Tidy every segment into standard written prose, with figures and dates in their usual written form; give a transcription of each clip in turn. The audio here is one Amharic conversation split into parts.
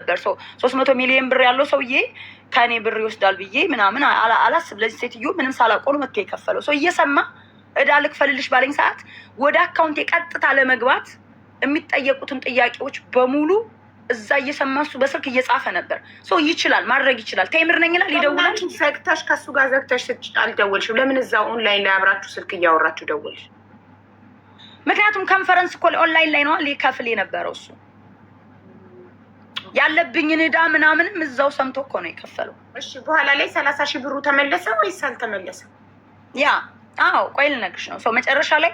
ነበር። 300 ሚሊዮን ብር ያለው ሰውዬ ከኔ ብር ይወስዳል ብዬ ምናምን አላስብ። ለዚህ ሴትዮ ምንም ሳላውቀው ነው መጥቶ የከፈለው። ሰው እየሰማ እዳ ልክፈልልሽ ባለኝ ሰዓት ወደ አካውንት የቀጥታ ለመግባት የሚጠየቁትን ጥያቄዎች በሙሉ እዛ እየሰማ እሱ በስልክ እየጻፈ ነበር። ሰው ይችላል፣ ማድረግ ይችላል። ቴምር ነኝ ይላል። ይደውላል። ዘግተሽ ከሱ ጋር ዘግተሽ አልደወልሽም? ለምን እዛው ኦንላይን ላይ አብራችሁ ስልክ እያወራችሁ ደወልሽ? ምክንያቱም ኮንፈረንስ እኮ ኦንላይን ላይ ነው ሊከፍል የነበረው እሱ ያለብኝን እዳ ምናምንም እዛው ሰምቶ እኮ ነው የከፈለው። እሺ በኋላ ላይ 30,000 ብሩ ተመለሰ ወይስ አልተመለሰም? ያ አዎ ቆይ ልነግርሽ ነው። ሰው መጨረሻ ላይ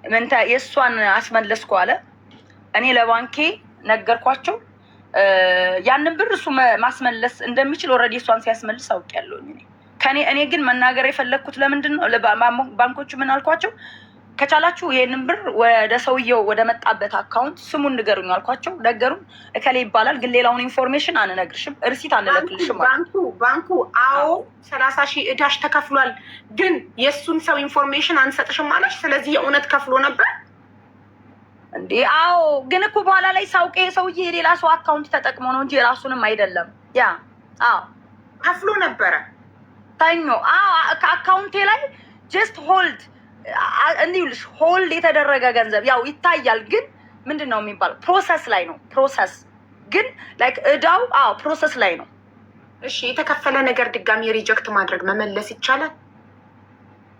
ምንታ የእሷን አስመለስኩ አለ። እኔ ለባንኬ ነገርኳቸው ያንን ብር እሱ ማስመለስ እንደሚችል ኦልሬዲ እሷን ሲያስመልስ አውቄያለሁ። እኔ ግን መናገር የፈለግኩት ለምንድን ነው ባንኮቹ ምን አልኳቸው፣ ከቻላችሁ ይሄንን ብር ወደ ሰውየው ወደ መጣበት አካውንት ስሙን ንገሩኝ አልኳቸው። ነገሩን እከሌ ይባላል፣ ግን ሌላውን ኢንፎርሜሽን አንነግርሽም፣ ሪሲት አንለክልሽም። ባንኩ አዎ 30,000 እዳሽ ተከፍሏል፣ ግን የእሱን ሰው ኢንፎርሜሽን አንሰጥሽም አለሽ። ስለዚህ የእውነት ከፍሎ ነበር እንዴ? አዎ፣ ግን እኮ በኋላ ላይ ሳውቅ ሰውዬ የሌላ ሰው አካውንት ተጠቅሞ ነው እንጂ የራሱንም አይደለም። ያ አዎ ከፍሎ ነበረ ታኞ። አዎ ከአካውንቴ ላይ ጀስት ሆልድ እንዲልሽ ሆልድ የተደረገ ገንዘብ ያው ይታያል፣ ግን ምንድን ነው የሚባለው ፕሮሰስ ላይ ነው። ፕሮሰስ ግን ላይክ እዳው አዎ ፕሮሰስ ላይ ነው። እሺ የተከፈለ ነገር ድጋሚ ሪጀክት ማድረግ መመለስ ይቻላል?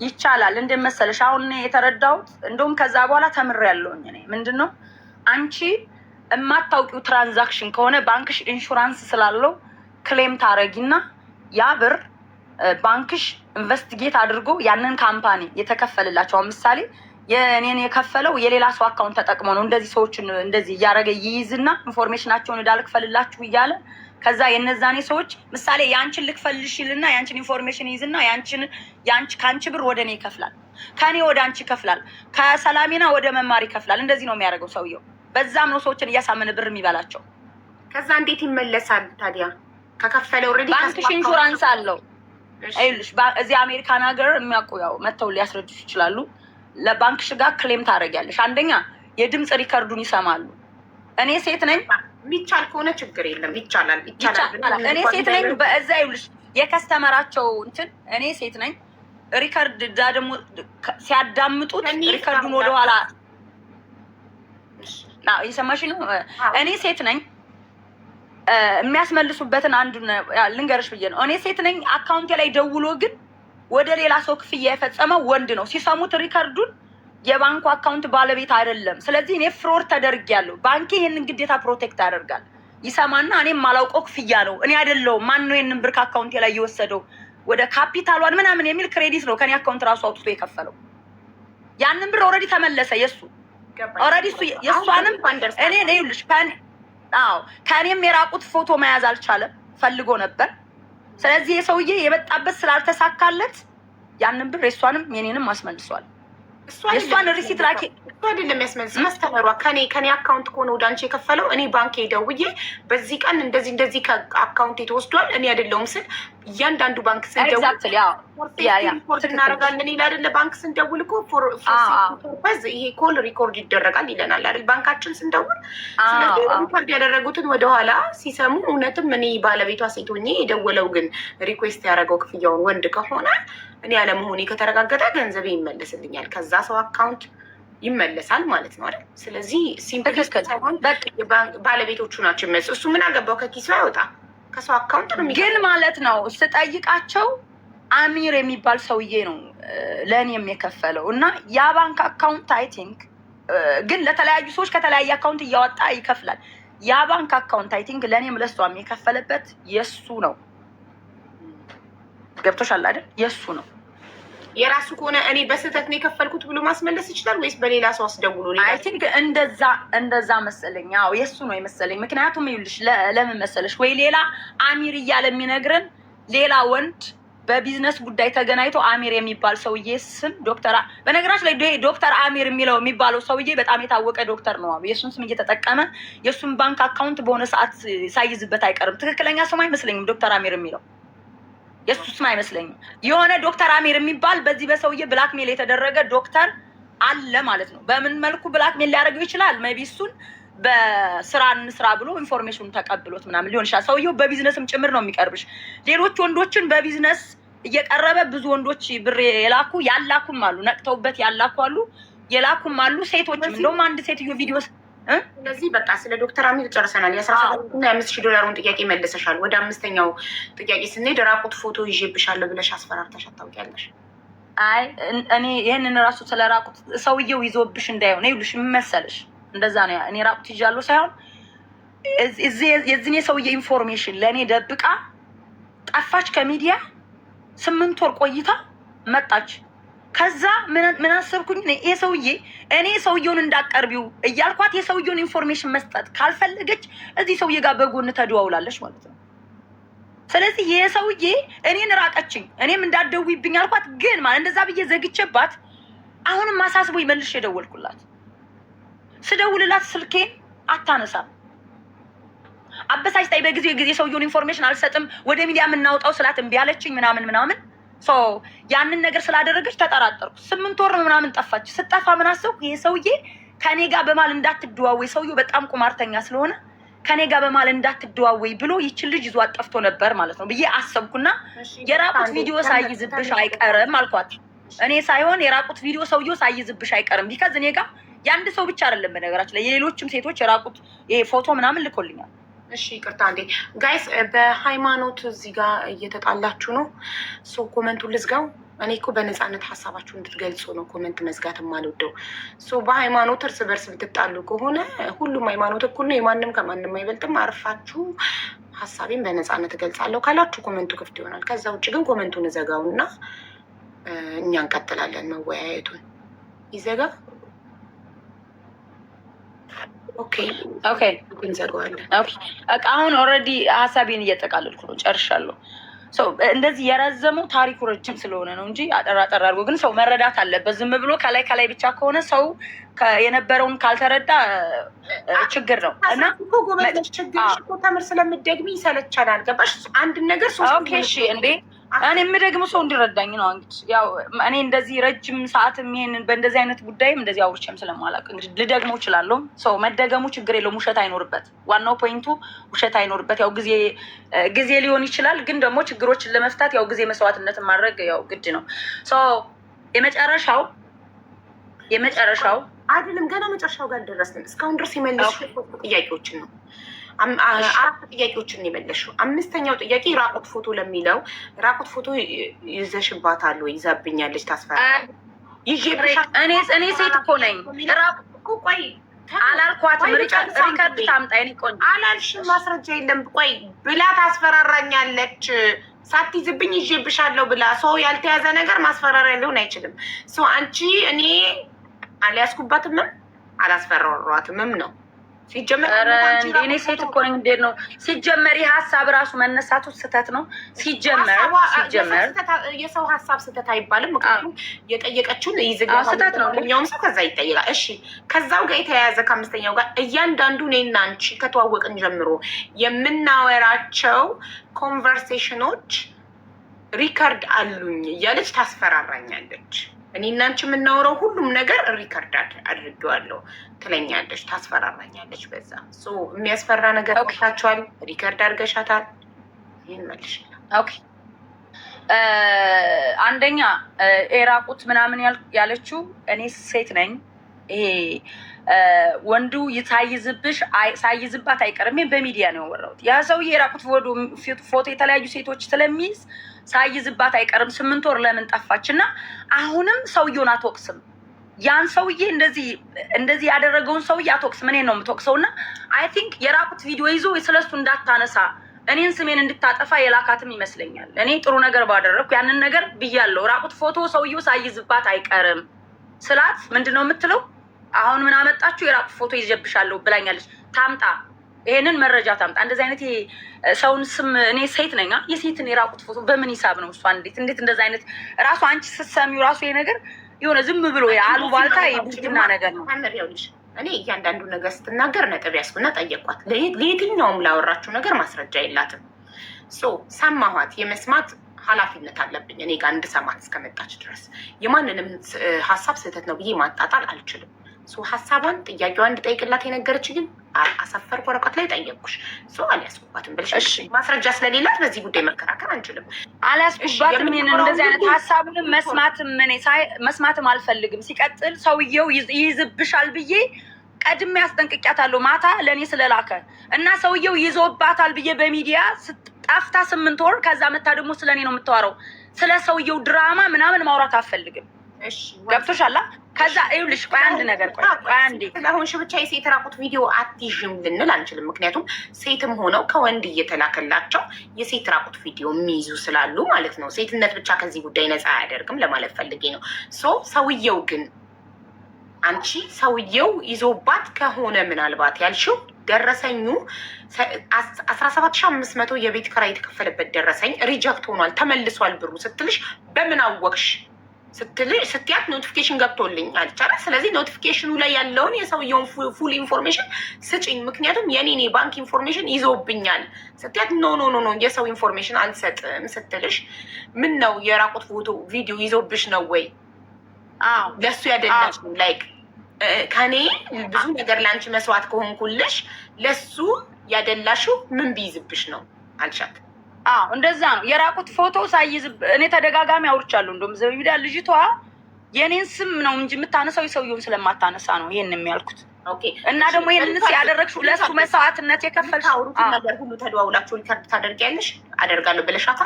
ይቻላል። እንደመሰለሽ አሁን የተረዳሁት እንደውም ከዛ በኋላ ተምሬያለሁኝ እኔ ምንድነው አንቺ የማታውቂው ትራንዛክሽን ከሆነ ባንክሽ ኢንሹራንስ ስላለው ክሌም ታረጊና ያ ብር ባንክሽ ኢንቨስቲጌት አድርጎ ያንን ካምፓኒ የተከፈልላቸው ምሳሌ የኔን የከፈለው የሌላ ሰው አካውንት ተጠቅሞ ነው እንደዚህ ሰዎችን እንደዚህ እያደረገ ይይዝና ኢንፎርሜሽናቸውን እንዳልክፈልላችሁ እያለ ከዛ የነዛኔ ሰዎች ምሳሌ ያንቺን ልክፈልሽልና ያንቺን ኢንፎርሜሽን ይይዝና ካንቺ ብር ወደ እኔ ይከፍላል፣ ከኔ ወደ አንቺ ይከፍላል፣ ከሰላሚና ወደ መማር ይከፍላል። እንደዚህ ነው የሚያደርገው ሰውየው። በዛም ነው ሰዎችን እያሳመነ ብር የሚበላቸው። ከዛ እንዴት ይመለሳል ታዲያ? ከከፈለ ኦልሬዲ ባንክሽ ኢንሹራንስ አለው። አይልሽ እዚህ አሜሪካን ሀገር የሚያውቁ ያው መተው ሊያስረዱሽ ይችላሉ። ለባንክሽ ጋር ክሌም ታደርጊያለሽ። አንደኛ የድምፅ ሪከርዱን ይሰማሉ። እኔ ሴት ነኝ፣ የሚቻል ከሆነ ችግር የለም ይቻላል። እኔ ሴት ነኝ። በዛ ይልሽ የከስተመራቸው እንትን እኔ ሴት ነኝ። ሪከርድ ደግሞ ሲያዳምጡት ሪከርዱን ወደኋላ እየሰማሽ ነው። እኔ ሴት ነኝ። የሚያስመልሱበትን አንዱ ልንገርሽ ብዬ ነው። እኔ ሴት ነኝ። አካውንቴ ላይ ደውሎ ግን ወደ ሌላ ሰው ክፍያ የፈጸመው ወንድ ነው። ሲሰሙት ሪከርዱን የባንኩ አካውንት ባለቤት አይደለም። ስለዚህ እኔ ፍሮድ ተደርጊያለሁ። ባንኬ ይህንን ግዴታ ፕሮቴክት ያደርጋል። ይሰማና እኔም ማላውቀው ክፍያ ነው እኔ አይደለሁም። ማን ነው ይህንን ብር ከአካውንቴ ላይ የወሰደው ወደ ካፒታሏን ምናምን የሚል ክሬዲት ነው ከኔ አካውንት ራሱ አውጥቶ የከፈለው። ያንን ብር ኦልሬዲ ተመለሰ። የሱ ኦልሬዲ እሱ የሷንም እኔ ነይልሽ ከእኔም የራቁት ፎቶ መያዝ አልቻለም። ፈልጎ ነበር። ስለዚህ የሰውዬ የመጣበት ስላልተሳካለት ያንን ብር የሷንም የኔንም አስመልሷል። የሷን ሪሲት ላኪ እሱ አይደለም ያስመልስ ከስተመሯ ከኔ አካውንት ከሆነ ወደ አንቺ የከፈለው እኔ ባንክ ደውዬ በዚህ ቀን እንደዚህ ከአካውንት የተወስዷል እኔ አይደለሁም ስል እያንዳንዱ ባንክ ስንደውል እናደርጋለን ይላል አይደለ? ባንክ ስንደውል እኮ ፎርፐዝ ይሄ ኮል ሪኮርድ ይደረጋል ይለናል አይደል? ባንካችን ስንደውል። ስለዚህ ሪኮርድ ያደረጉትን ወደኋላ ሲሰሙ እውነትም እኔ ባለቤቷ ሴት ሆኜ የደወለው ግን ሪኩዌስት ያደረገው ክፍያውን ወንድ ከሆነ እኔ ያለመሆኔ ከተረጋገጠ ገንዘቤ ይመለስልኛል፣ ከዛ ሰው አካውንት ይመለሳል ማለት ነው አይደል? ስለዚህ ሲምፕል ሳይሆን ባለቤቶቹ ናቸው የሚመልሱ። እሱ ምን አገባው? ከኪሱ አይወጣ ከሰው አካውንት ነው ግን ማለት ነው። ስጠይቃቸው አሚር የሚባል ሰውዬ ነው ለእኔም የከፈለው እና ያ ባንክ አካውንት አይ ቲንክ ግን ለተለያዩ ሰዎች ከተለያየ አካውንት እያወጣ ይከፍላል። ያ ባንክ አካውንት አይ ቲንክ ለእኔም ለሷም የከፈለበት የሱ ነው። ገብቶሻል አይደል? የሱ ነው። የራሱ ከሆነ እኔ በስህተት ነው የከፈልኩት ብሎ ማስመለስ ይችላል ወይስ በሌላ ሰው አስደውሎ? አይ ቲንክ እንደዛ መሰለኝ። አዎ የሱ ነው የመሰለኝ። ምክንያቱም ይኸውልሽ ለምን መሰለሽ ወይ ሌላ አሚር እያለ የሚነግረን ሌላ ወንድ በቢዝነስ ጉዳይ ተገናኝቶ አሚር የሚባል ሰውዬ ስም ዶክተር፣ በነገራችን ላይ ዶክተር አሚር የሚባለው ሰውዬ በጣም የታወቀ ዶክተር ነው። የሱን ስም እየተጠቀመ የሱን ባንክ አካውንት በሆነ ሰዓት ሳይዝበት አይቀርም። ትክክለኛ ስም አይመስለኝም ዶክተር አሚር የሚለው የሱ ስም አይመስለኝም። የሆነ ዶክተር አሚር የሚባል በዚህ በሰውዬ ብላክሜል የተደረገ ዶክተር አለ ማለት ነው። በምን መልኩ ብላክሜል ሊያደርገው ይችላል? ሜቢ እሱን በስራ እንስራ ብሎ ኢንፎርሜሽኑን ተቀብሎት ምናምን ሊሆን ይችላል። ሰውየው በቢዝነስም ጭምር ነው የሚቀርብሽ። ሌሎች ወንዶችን በቢዝነስ እየቀረበ ብዙ ወንዶች ብር የላኩ ያላኩም አሉ፣ ነቅተውበት ያላኩ አሉ፣ የላኩም አሉ። ሴቶችም እንደውም አንድ ሴትዮ ቪዲዮ ስለዚህ በቃ ስለ ዶክተር አሚር ጨርሰናል። የ17 እና የ5,000 ጥያቄ መልሰሻል። ወደ 5ኛው ጥያቄ ስንሄድ ራቁት ፎቶ ይዤብሻለሁ ብለሽ አስፈራርተሽ ታውቂያለሽ? አይ እኔ ይህንን ራሱ ስለ ራቁት ሰውየው ይዞብሽ እንዳይሆን ይሉሽ መሰለሽ፣ እንደዛ ነው። እኔ ራቁት ይዣለሁ ሳይሆን የዚህን የሰውዬ ኢንፎርሜሽን ለእኔ ደብቃ ጠፋች ከሚዲያ 8 ወር ቆይታ መጣች። ከዛ ምን አሰብኩኝ፣ ይሄ ሰውዬ እኔ ሰውየውን እንዳቀርቢው እያልኳት የሰውየውን ኢንፎርሜሽን መስጠት ካልፈለገች እዚህ ሰውዬ ጋር በጎን ተደዋውላለች ማለት ነው። ስለዚህ ይሄ ሰውዬ እኔን ራቀችኝ፣ እኔም እንዳትደውይብኝ አልኳት። ግን ማለት እንደዛ ብዬ ዘግቼባት አሁንም አሳስቦኝ መልሼ የደወልኩላት። ስደውልላት ስልኬን አታነሳም። አበሳጭታኝ በጊዜ ሰውየውን ኢንፎርሜሽን አልሰጥም ወደ ሚዲያ የምናወጣው ስላት እምቢ አለችኝ ምናምን ያንን ነገር ስላደረገች ተጠራጠርኩ። 8 ወር ምናምን ጠፋች። ስጠፋ ምን አሰብኩ፣ ይሄ ሰውዬ ከኔ ጋር በማል እንዳትደዋወይ፣ ሰውዬው በጣም ቁማርተኛ ስለሆነ ከኔ ጋር በማል እንዳትደዋወይ ብሎ ይችን ልጅ ይዟት ጠፍቶ ነበር ማለት ነው ብዬ አሰብኩና የራቁት ቪዲዮ ሳይዝብሽ አይቀርም አልኳት። እኔ ሳይሆን የራቁት ቪዲዮ ሰውዬው ሳይዝብሽ አይቀርም። ቢካዝ እኔ ጋር የአንድ ሰው ብቻ አይደለም፣ በነገራችን ላይ የሌሎችም ሴቶች የራቁት ይሄ ፎቶ ምናምን ልኮልኛል። እሺ ይቅርታ እንዴ ጋይስ፣ በሃይማኖት እዚህ ጋር እየተጣላችሁ ነው። ኮመንቱን ልዝጋው። እኔ እኮ በነፃነት ሀሳባችሁ እንድትገልጹ ነው ኮመንት መዝጋት የማልወደው። በሃይማኖት እርስ በርስ ብትጣሉ ከሆነ ሁሉም ሃይማኖት እኩል ነው፣ የማንም ከማንም አይበልጥም። አርፋችሁ ሀሳቤን በነፃነት እገልጻለሁ ካላችሁ ኮመንቱ ክፍት ይሆናል። ከዛ ውጭ ግን ኮመንቱን እዘጋውና እኛ እንቀጥላለን መወያየቱን። ይዘጋ። ኦኬ እንዘጋዋለን። አሁን ኦልሬዲ ሀሳቤን እየጠቃለልኩ ነው፣ ጨርሻለሁ። እንደዚህ የረዘመው ታሪኩ ረጅም ስለሆነ ነው እንጂ አጠር አድርጎ ግን ሰው መረዳት አለበት። ዝም ብሎ ከላይ ብቻ ከሆነ ሰው የነበረውን ካልተረዳ ችግር ነው እና ተምር ስለምትደግሚ ይሰለቻል። ገባሽ? አንድ ነገር እንዴ እኔ የምደግመው ሰው እንዲረዳኝ ነው። እንግዲህ ያው እኔ እንደዚህ ረጅም ሰዓትም ይሄንን በእንደዚህ አይነት ጉዳይም እንደዚህ አውርቼም ስለማላውቅ እንግዲህ ልደግመው እችላለሁ። ሰው መደገሙ ችግር የለውም። ውሸት አይኖርበት። ዋናው ፖይንቱ ውሸት አይኖርበት። ያው ጊዜ ሊሆን ይችላል፣ ግን ደግሞ ችግሮችን ለመፍታት ያው ጊዜ መስዋዕትነትን ማድረግ ያው ግድ ነው። የመጨረሻው አይደለም፣ ገና መጨረሻው ጋር ደረስን። እስካሁን ድረስ የመለሱ ጥያቄዎችን ነው 4 ጥያቄዎችን የመለሽው። 5ኛው ጥያቄ ራቁት ፎቶ ለሚለው ራቁት ፎቶ ይዘሽባታል ወይ? ይዛብኛለች፣ ታስፈራ እኔ ሴት እኮ ነኝ። ቆይ አላልኳትም። ሪከርድ ታምጣ። እኔ ቆንጆ አላልሽም። ማስረጃ የለም ቆይ ብላ ታስፈራራኛለች። ሳትይዝብኝ ይዤብሻለሁ ብላ ሰው ያልተያዘ ነገር ማስፈራሪያ ሊሆን አይችልም። አንቺ እኔ አልያዝኩባትምም አላስፈራሯትምም ነው ሲጀመር። እኔ ሴት እኮ ነኝ። እንዴት ነው ሲጀመር? ይህ ሀሳብ ራሱ መነሳቱ ስህተት ነው ሲጀመር። የሰው ሀሳብ ስህተት አይባልም። ምክንያቱም የጠየቀችውን ይዝጋስህተት ነው። እኛውም ሰው ከዛ ይጠይቃል። እሺ ከዛው ጋር የተያያዘ ከ5ኛው ጋር እያንዳንዱ እኔና አንቺ ከተዋወቅን ጀምሮ የምናወራቸው ኮንቨርሴሽኖች ሪከርድ አሉኝ እያለች ታስፈራራኛለች። እኔ እና አንቺ የምናወራው ሁሉም ነገር ሪከርድ አድርጌዋለሁ ትለኛለች፣ ታስፈራራኛለች። በዛ የሚያስፈራ ነገር ታችኋል፣ ሪከርድ አድርገሻታል። ይህን መልሽ። አንደኛ ራቁት ምናምን ያለችው እኔ ሴት ነኝ። ይሄ ወንዱ ሳይዝባት አይቀርም። በሚዲያ ነው ያወራሁት። ያ ሰውዬ የራቁት ፎቶ የተለያዩ ሴቶች ስለሚይዝ ሳይዝባት አይቀርም። 8 ወር ለምን ጠፋች? እና አሁንም ሰውየውን አትወቅስም። ያን ሰውዬ እንደዚህ ያደረገውን ሰውዬ አትወቅስም። እኔን ነው የምትወቅሰው። እና አይ ቲንክ የራቁት ቪዲዮ ይዞ ስለሱ እንዳታነሳ እኔን ስሜን እንድታጠፋ የላካትም ይመስለኛል። እኔ ጥሩ ነገር ባደረግኩ ያንን ነገር ብያለሁ። ራቁት ፎቶ ሰውየው ሳይዝባት አይቀርም ስላት ምንድን ነው የምትለው? አሁን ምን አመጣችሁ? የራቁት ፎቶ ይዤብሻለሁ ብላኛለች። ታምጣ፣ ይሄንን መረጃ ታምጣ። እንደዚህ አይነት ሰውን ስም እኔ ሴት ነኝ። የሴትን የራቁት ፎቶ በምን ሂሳብ ነው እሷ? እንዴት እንደዚህ አይነት ራሱ አንቺ ስትሰሚው ራሱ ይሄ ነገር የሆነ ዝም ብሎ አሉባልታ የብልግና ነገር ነው። እኔ እያንዳንዱ ነገር ስትናገር ነጥብ ያስኩና ጠየኳት። ለየትኛውም ላወራችሁ ነገር ማስረጃ የላትም። ሰማኋት። የመስማት ኃላፊነት አለብኝ እኔ ጋር እንድሰማት እስከመጣች ድረስ። የማንንም ሀሳብ ስህተት ነው ብዬ ማጣጣል አልችልም። ሀሳቧን ጥያቄዋን እንድጠይቅላት የነገረች ግን አሰፈር ወረቀት ላይ ጠየቅኩሽ። አልያዝኩባትም ብለሽ ማስረጃ ስለሌላት በዚህ ጉዳይ መከራከር አንችልም። አልያዝኩባትም። እንደዚህ አይነት ሀሳቡንም መስማትም አልፈልግም። ሲቀጥል ሰውየው ይይዝብሻል ብዬ ቀድሜ አስጠንቅቂያታለሁ ማታ ለእኔ ስለላከ እና ሰውየው ይዞባታል ብዬ በሚዲያ ጠፍታ 8 ወር ከዛ መታ ደግሞ ስለ እኔ ነው የምታወራው። ስለ ሰውየው ድራማ ምናምን ማውራት አልፈልግም። ገብቶሻል? ከዛ ይኸውልሽ ቆይ አንድ ነገር ቆይ አንዴ ስለሆንሽ ብቻ የሴት ራቁት ቪዲዮ አትይዥም ልንል አንችልም። ምክንያቱም ሴትም ሆነው ከወንድ እየተላከላቸው የሴት ራቁት ቪዲዮ የሚይዙ ስላሉ ማለት ነው። ሴትነት ብቻ ከዚህ ጉዳይ ነፃ አያደርግም ለማለት ፈልጌ ነው። ሰውየው ግን አንቺ ሰውየው ይዞባት ከሆነ ምናልባት ያልሽው ደረሰኙ 17,500 የቤት ኪራይ የተከፈለበት ደረሰኝ ሪጀክት ሆኗል ተመልሷል ብሩ ስትልሽ በምን አወቅሽ ስትያት ኖቲፊኬሽን ገብቶልኝ አልቻለ። ስለዚህ ኖቲፊኬሽኑ ላይ ያለውን የሰውየውን ፉል ኢንፎርሜሽን ስጭኝ፣ ምክንያቱም የኔ ባንክ ኢንፎርሜሽን ይዞብኛል ስትያት ኖ የሰው ኢንፎርሜሽን አልሰጥም ስትልሽ ምን ነው የራቁት ፎቶ ቪዲዮ ይዞብሽ ነው ወይ? ለሱ ያደላሽ ላይክ ከኔ ብዙ ነገር ለአንቺ መስዋዕት ከሆንኩልሽ ለሱ ያደላሽው ምን ቢይዝብሽ ነው አልሻት። እንደዛ ነው። የራቁት ፎቶ ሳይዝ እኔ ተደጋጋሚ አውርቻለሁ። እንደውም ዘቢዳ ልጅቷ የኔን ስም ነው እንጂ የምታነሳው የሰውየውን ስለማታነሳ ነው ይሄን የሚያልኩት። እና ደግሞ ይሄንን ያደረግሽው ለሱ መስዋዕትነት የከፈልሽው ነገር ሁሉ ተደዋውላችሁ ሪከርድ ታደርጊያለሽ? አደርጋለሁ ብለሻታ?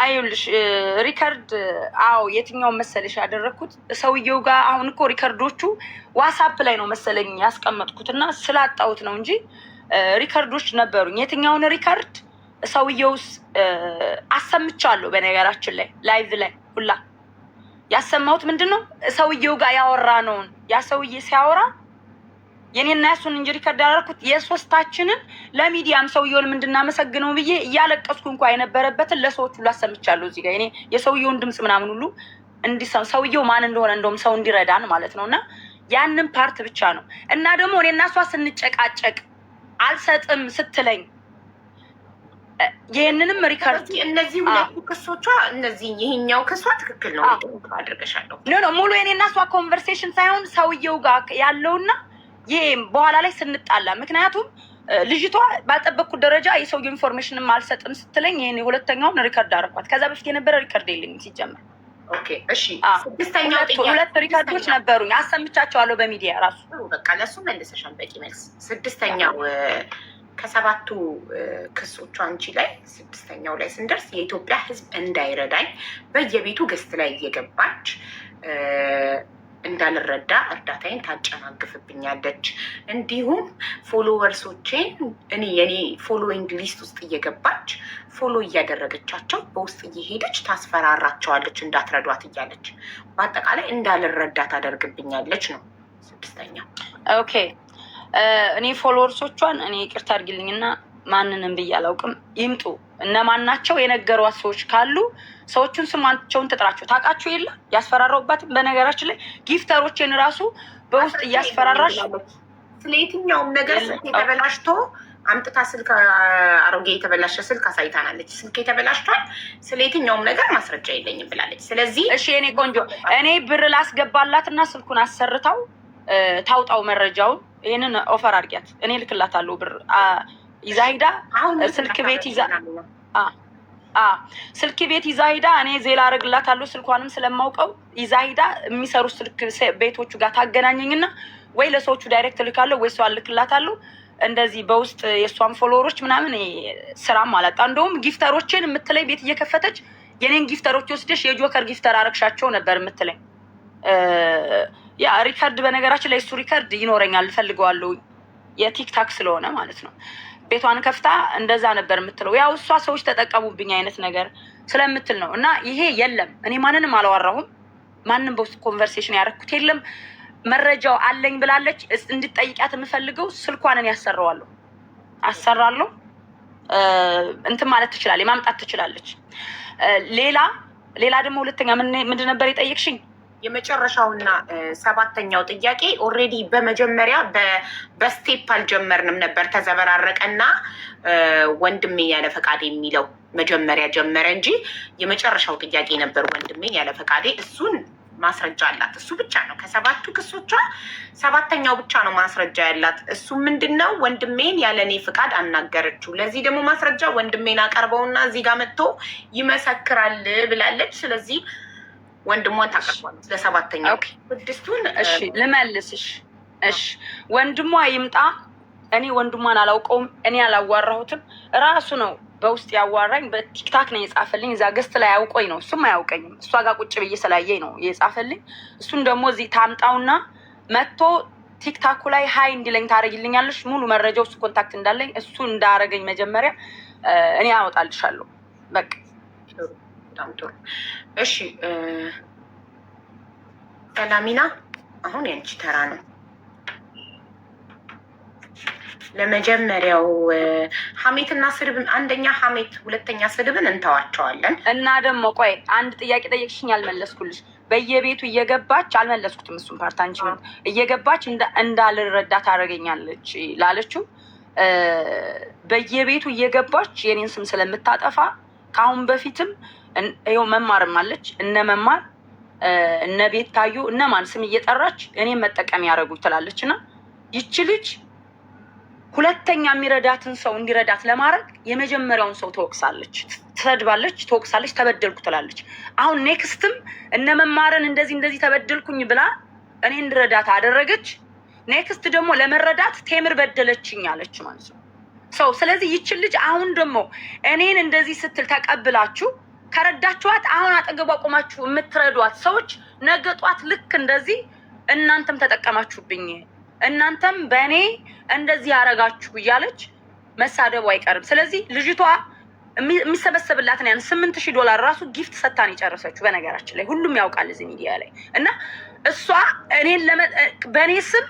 አይውልሽ ሪከርድ የትኛውን መሰለሽ ያደረግኩት ሰውየው ጋር አሁን እኮ ሪከርዶቹ ዋትስአፕ ላይ ነው መሰለኝ ያስቀመጥኩት እና ስላጣሁት ነው እንጂ ሪከርዶች ነበሩኝ። የትኛውን ሪከርድ ሰውየውስ አሰምቻለሁ። በነገራችን ላይ ላይቭ ላይ ሁላ ያሰማሁት ምንድን ነው ሰውየው ጋር ያወራ ነውን። ያ ሰውዬ ሲያወራ የኔና ያሱን እንጂ ሪከርድ ያደረኩት የሶስታችንን ለሚዲያም ሰውየውን እንድናመሰግነው ብዬ እያለቀስኩ እንኳ የነበረበትን ለሰዎች ሁሉ አሰምቻለሁ። እዚህ ጋር እኔ የሰውየውን ድምፅ ምናምን ሁሉ እንዲሰማ ሰውየው ማን እንደሆነ እንደውም ሰው እንዲረዳን ማለት ነው። እና ያንን ፓርት ብቻ ነው። እና ደግሞ እኔና እሷ ስንጨቃጨቅ አልሰጥም ስትለኝ ይህንንም ሪከርድ እነዚህ ሁለቱ ክሶቿ ይሄኛው ክሷ ትክክል ነው አድርገሻለሁ። ሙሉ የኔና እሷ ኮንቨርሴሽን ሳይሆን ሰውየው ጋር ያለውና ይሄ በኋላ ላይ ስንጣላ፣ ምክንያቱም ልጅቷ ባልጠበቅኩት ደረጃ የሰውየው ኢንፎርሜሽንም አልሰጥም ስትለኝ ይሄን ሁለተኛውን ሪከርድ አደረኳት። ከዛ በፊት የነበረ ሪከርድ የለኝም ሲጀመር። ሁለት ሪከርዶች ነበሩኝ አሰምቻቸዋለሁ በሚዲያ ራሱ። በቃ ለሱ መልሰሻል፣ በቂ መልስ። ስድስተኛው ከሰባቱ ክሶቹ አንቺ ላይ ስድስተኛው ላይ ስንደርስ የኢትዮጵያ ሕዝብ እንዳይረዳኝ በየቤቱ ገስት ላይ እየገባች እንዳልረዳ እርዳታዬን ታጨናግፍብኛለች። እንዲሁም ፎሎወርሶቼን የኔ ፎሎዊንግ ሊስት ውስጥ እየገባች ፎሎ እያደረገቻቸው በውስጥ እየሄደች ታስፈራራቸዋለች እንዳትረዷት እያለች በአጠቃላይ እንዳልረዳ ታደርግብኛለች ነው ስድስተኛው። ኦኬ እኔ ፎሎወርሶቿን እኔ ይቅርታ አድርጊልኝና ማንንም ብዬ አላውቅም። ይምጡ እነማን ናቸው የነገሯት ሰዎች ካሉ ሰዎቹን ስማቸውን ትጥራቸው። ታውቃችሁ የለ ያስፈራራውባትም። በነገራችን ላይ ጊፍተሮችን ራሱ በውስጥ እያስፈራራሽ ስለ የትኛውም ነገር ስልክ የተበላሽቶ አምጥታ ስልክ አሮጌ የተበላሸ ስልክ አሳይታናለች። ስልክ የተበላሽቷል፣ ስለ የትኛውም ነገር ማስረጃ የለኝም ብላለች። ስለዚህ እሺ የኔ ቆንጆ እኔ ብር ላስገባላትና ስልኩን አሰርታው ታውጣው መረጃውን ይህንን ኦፈር አድርጊያት። እኔ ልክላታለሁ ብር ይዛ ሂዳ ስልክ ቤት ይዛ ስልክ ቤት ይዛ ሂዳ እኔ ዜላ አደርግላታለሁ። ስልኳንም ስለማውቀው ይዛ ሂዳ የሚሰሩ ስልክ ቤቶቹ ጋር ታገናኘኝና ወይ ለሰዎቹ ዳይሬክት ልካለሁ ወይ ሰው ልክላታለሁ። እንደዚህ በውስጥ የእሷን ፎሎወሮች ምናምን ስራም አላጣ። እንደውም ጊፍተሮችን የምትለኝ ቤት እየከፈተች የኔን ጊፍተሮች ወስደሽ የጆከር ጊፍተር አረግሻቸው ነበር የምትለኝ። ያ ሪከርድ በነገራችን ላይ እሱ ሪከርድ ይኖረኛል እፈልገዋለሁ፣ የቲክታክ ስለሆነ ማለት ነው። ቤቷን ከፍታ እንደዛ ነበር የምትለው። ያው እሷ ሰዎች ተጠቀሙብኝ አይነት ነገር ስለምትል ነው። እና ይሄ የለም እኔ ማንንም አላወራሁም፣ ማንም በውስጥ ኮንቨርሴሽን ያደረኩት የለም። መረጃው አለኝ ብላለች። እንድጠይቂያት የምፈልገው ስልኳንን አሰራለሁ። እንትን ማለት ትችላለች፣ ማምጣት ትችላለች። ሌላ ደግሞ ሁለተኛ ምንድን ነበር የጠየቅሽኝ? የመጨረሻውና ሰባተኛው ጥያቄ ኦልሬዲ በመጀመሪያ በስቴፕ አልጀመርንም ነበር፣ ተዘበራረቀና ወንድሜ ያለ ፈቃዴ የሚለው መጀመሪያ ጀመረ እንጂ የመጨረሻው ጥያቄ ነበር ወንድሜ ያለ ፈቃዴ። እሱን ማስረጃ አላት። እሱ ብቻ ነው ከ7ቱ ክሶቿ 7ተኛው ብቻ ነው ማስረጃ ያላት። እሱ ምንድን ነው? ወንድሜን ያለ እኔ ፍቃድ አናገረችው። ለዚህ ደግሞ ማስረጃ ወንድሜን አቀርበውና እዚህ ጋር መጥቶ ይመሰክራል ብላለች። ስለዚህ ወንድሟን ታቀርባለች ለ7ተኛው። 6ቱን እሺ ልመልስሽ። እሺ ወንድሟ ይምጣ። እኔ ወንድሟን አላውቀውም። እኔ አላዋራሁትም። ራሱ ነው በውስጥ ያዋራኝ። በቲክታክ ነው የጻፈልኝ። እዛ ገስት ላይ አውቆኝ ነው፣ እሱም አያውቀኝም። እሷ ጋር ቁጭ ብዬ ስላየኝ ነው የጻፈልኝ። እሱን ደግሞ እዚህ ታምጣውና መጥቶ ቲክታኩ ላይ ሀይ እንዲለኝ ታደርጊልኛለሽ። ሙሉ መረጃው እሱ ኮንታክት እንዳለኝ እሱ እንዳረገኝ መጀመሪያ እኔ አወጣልሻለሁ። በቃ በጣም ጥሩ። እሺ ሰላሚና፣ አሁን ያንቺ ተራ ነው። ለመጀመሪያው ሀሜትና ስድብን፣ አንደኛ ሀሜት፣ ሁለተኛ ስድብን እንተዋቸዋለን። እና ደግሞ ቆይ አንድ ጥያቄ ጠየቅሽኝ አልመለስኩልሽ። በየቤቱ እየገባች አልመለስኩትም። እሱም ፓርት አንቺ እየገባች እንዳልረዳ ታደርገኛለች ላለችው በየቤቱ እየገባች የኔን ስም ስለምታጠፋ ከአሁን በፊትም ይኸው መማርም አለች እነ መማር እነ ቤት ታዩ እነማን ስም እየጠራች እኔም መጠቀም ያደረጉ ትላለች። እና ይቺ ልጅ ሁለተኛ የሚረዳትን ሰው እንዲረዳት ለማድረግ የመጀመሪያውን ሰው ትወቅሳለች፣ ትሰድባለች፣ ትወቅሳለች፣ ተበደልኩ ትላለች። አሁን ኔክስትም እነ መማርን እንደዚህ ተበደልኩኝ ብላ እኔ እንድረዳት አደረገች። ኔክስት ደግሞ ለመረዳት ቴምር በደለችኝ አለች ማለት ነው ሰው። ስለዚህ ይችን ልጅ አሁን ደግሞ እኔን እንደዚህ ስትል ተቀብላችሁ ከረዳችኋት፣ አሁን አጠገቧ ቆማችሁ የምትረዷት ሰዎች ነገ ጧት ልክ እንደዚህ እናንተም ተጠቀማችሁብኝ፣ እናንተም በእኔ እንደዚህ ያረጋችሁ እያለች መሳደቡ አይቀርም። ስለዚህ ልጅቷ የሚሰበሰብላትን ያን $8,000 ራሱ ጊፍት ሰታን የጨረሰችው በነገራችን ላይ ሁሉም ያውቃል እዚህ ሚዲያ ላይ። እና እሷ እኔን በእኔ ስም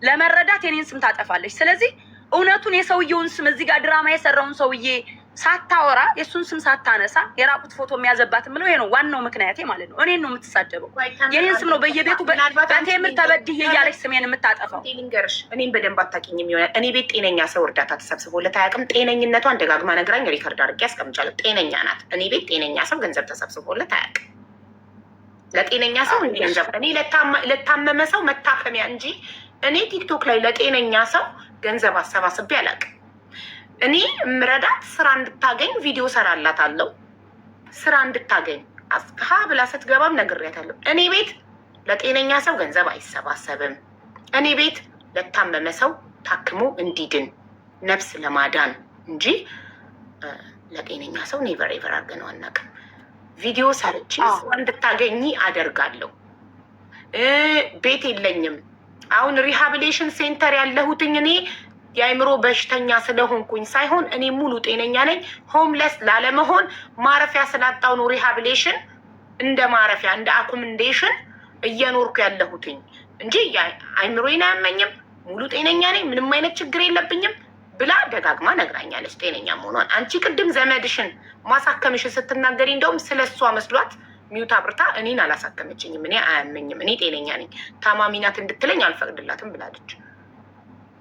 ለመረዳት የኔን ስም ታጠፋለች። ስለዚህ እውነቱን የሰውየውን ስም እዚህ ጋር ድራማ የሰራውን ሰውዬ ሳታወራ የእሱን ስም ሳታነሳ የራቁት ፎቶ የሚያዘባት ምለው ይሄ ነው ዋናው ምክንያቴ ማለት ነው። እኔን ነው የምትሳደበው። የኔን ስም ነው በየቤቱ በቴምር ተበድዬ እያለች ስሜን የምታጠፋው። ልንገርሽ፣ እኔም በደንብ አታውቂኝም ይሆናል። እኔ ቤት ጤነኛ ሰው እርዳታ ተሰብስቦለት አያውቅም። ጤነኝነቷን ደጋግማ ነግራኝ ሪከርድ አድርጌ አስቀምጫለሁ። ጤነኛ ናት። እኔ ቤት ጤነኛ ሰው ገንዘብ ተሰብስቦለት አያውቅም። ለጤነኛ ሰው ገንዘብ እኔ ለታመመ ሰው መታከሚያ እንጂ እኔ ቲክቶክ ላይ ለጤነኛ ሰው ገንዘብ አሰባስቤ አላውቅም። እኔ ምረዳት ስራ እንድታገኝ ቪዲዮ ሰራላታለሁ። ስራ እንድታገኝ ሀ ብላ ስትገባም ነግሬያታለሁ። እኔ ቤት ለጤነኛ ሰው ገንዘብ አይሰባሰብም። እኔ ቤት ለታመመ ሰው ታክሞ እንዲድን ነፍስ ለማዳን እንጂ ለጤነኛ ሰው ኔቨር ኤቨር አድርገነው አናውቅም። ቪዲዮ ሰርቼ ስራ እንድታገኝ አደርጋለሁ። ቤት የለኝም። አሁን ሪሃቢሊቴሽን ሴንተር ያለሁትኝ እኔ የአእምሮ በሽተኛ ስለሆንኩኝ ሳይሆን እኔ ሙሉ ጤነኛ ነኝ። ሆምለስ ላለመሆን ማረፊያ ስላጣው ነው ሪሃቢሊቴሽን እንደ ማረፊያ እንደ አኮመንዴሽን እየኖርኩ ያለሁትኝ እንጂ አእምሮዬን አያመኝም። ሙሉ ጤነኛ ነኝ፣ ምንም አይነት ችግር የለብኝም ብላ ደጋግማ ነግራኛለች ጤነኛ መሆኗን። አንቺ ቅድም ዘመድሽን ማሳከምሽን ስትናገሪ እንደውም ስለ እሷ መስሏት ሚውት አብርታ እኔን አላሳከመችኝም። እኔ አያመኝም፣ እኔ ጤነኛ ነኝ፣ ታማሚ ናት እንድትለኝ አልፈቅድላትም ብላለች።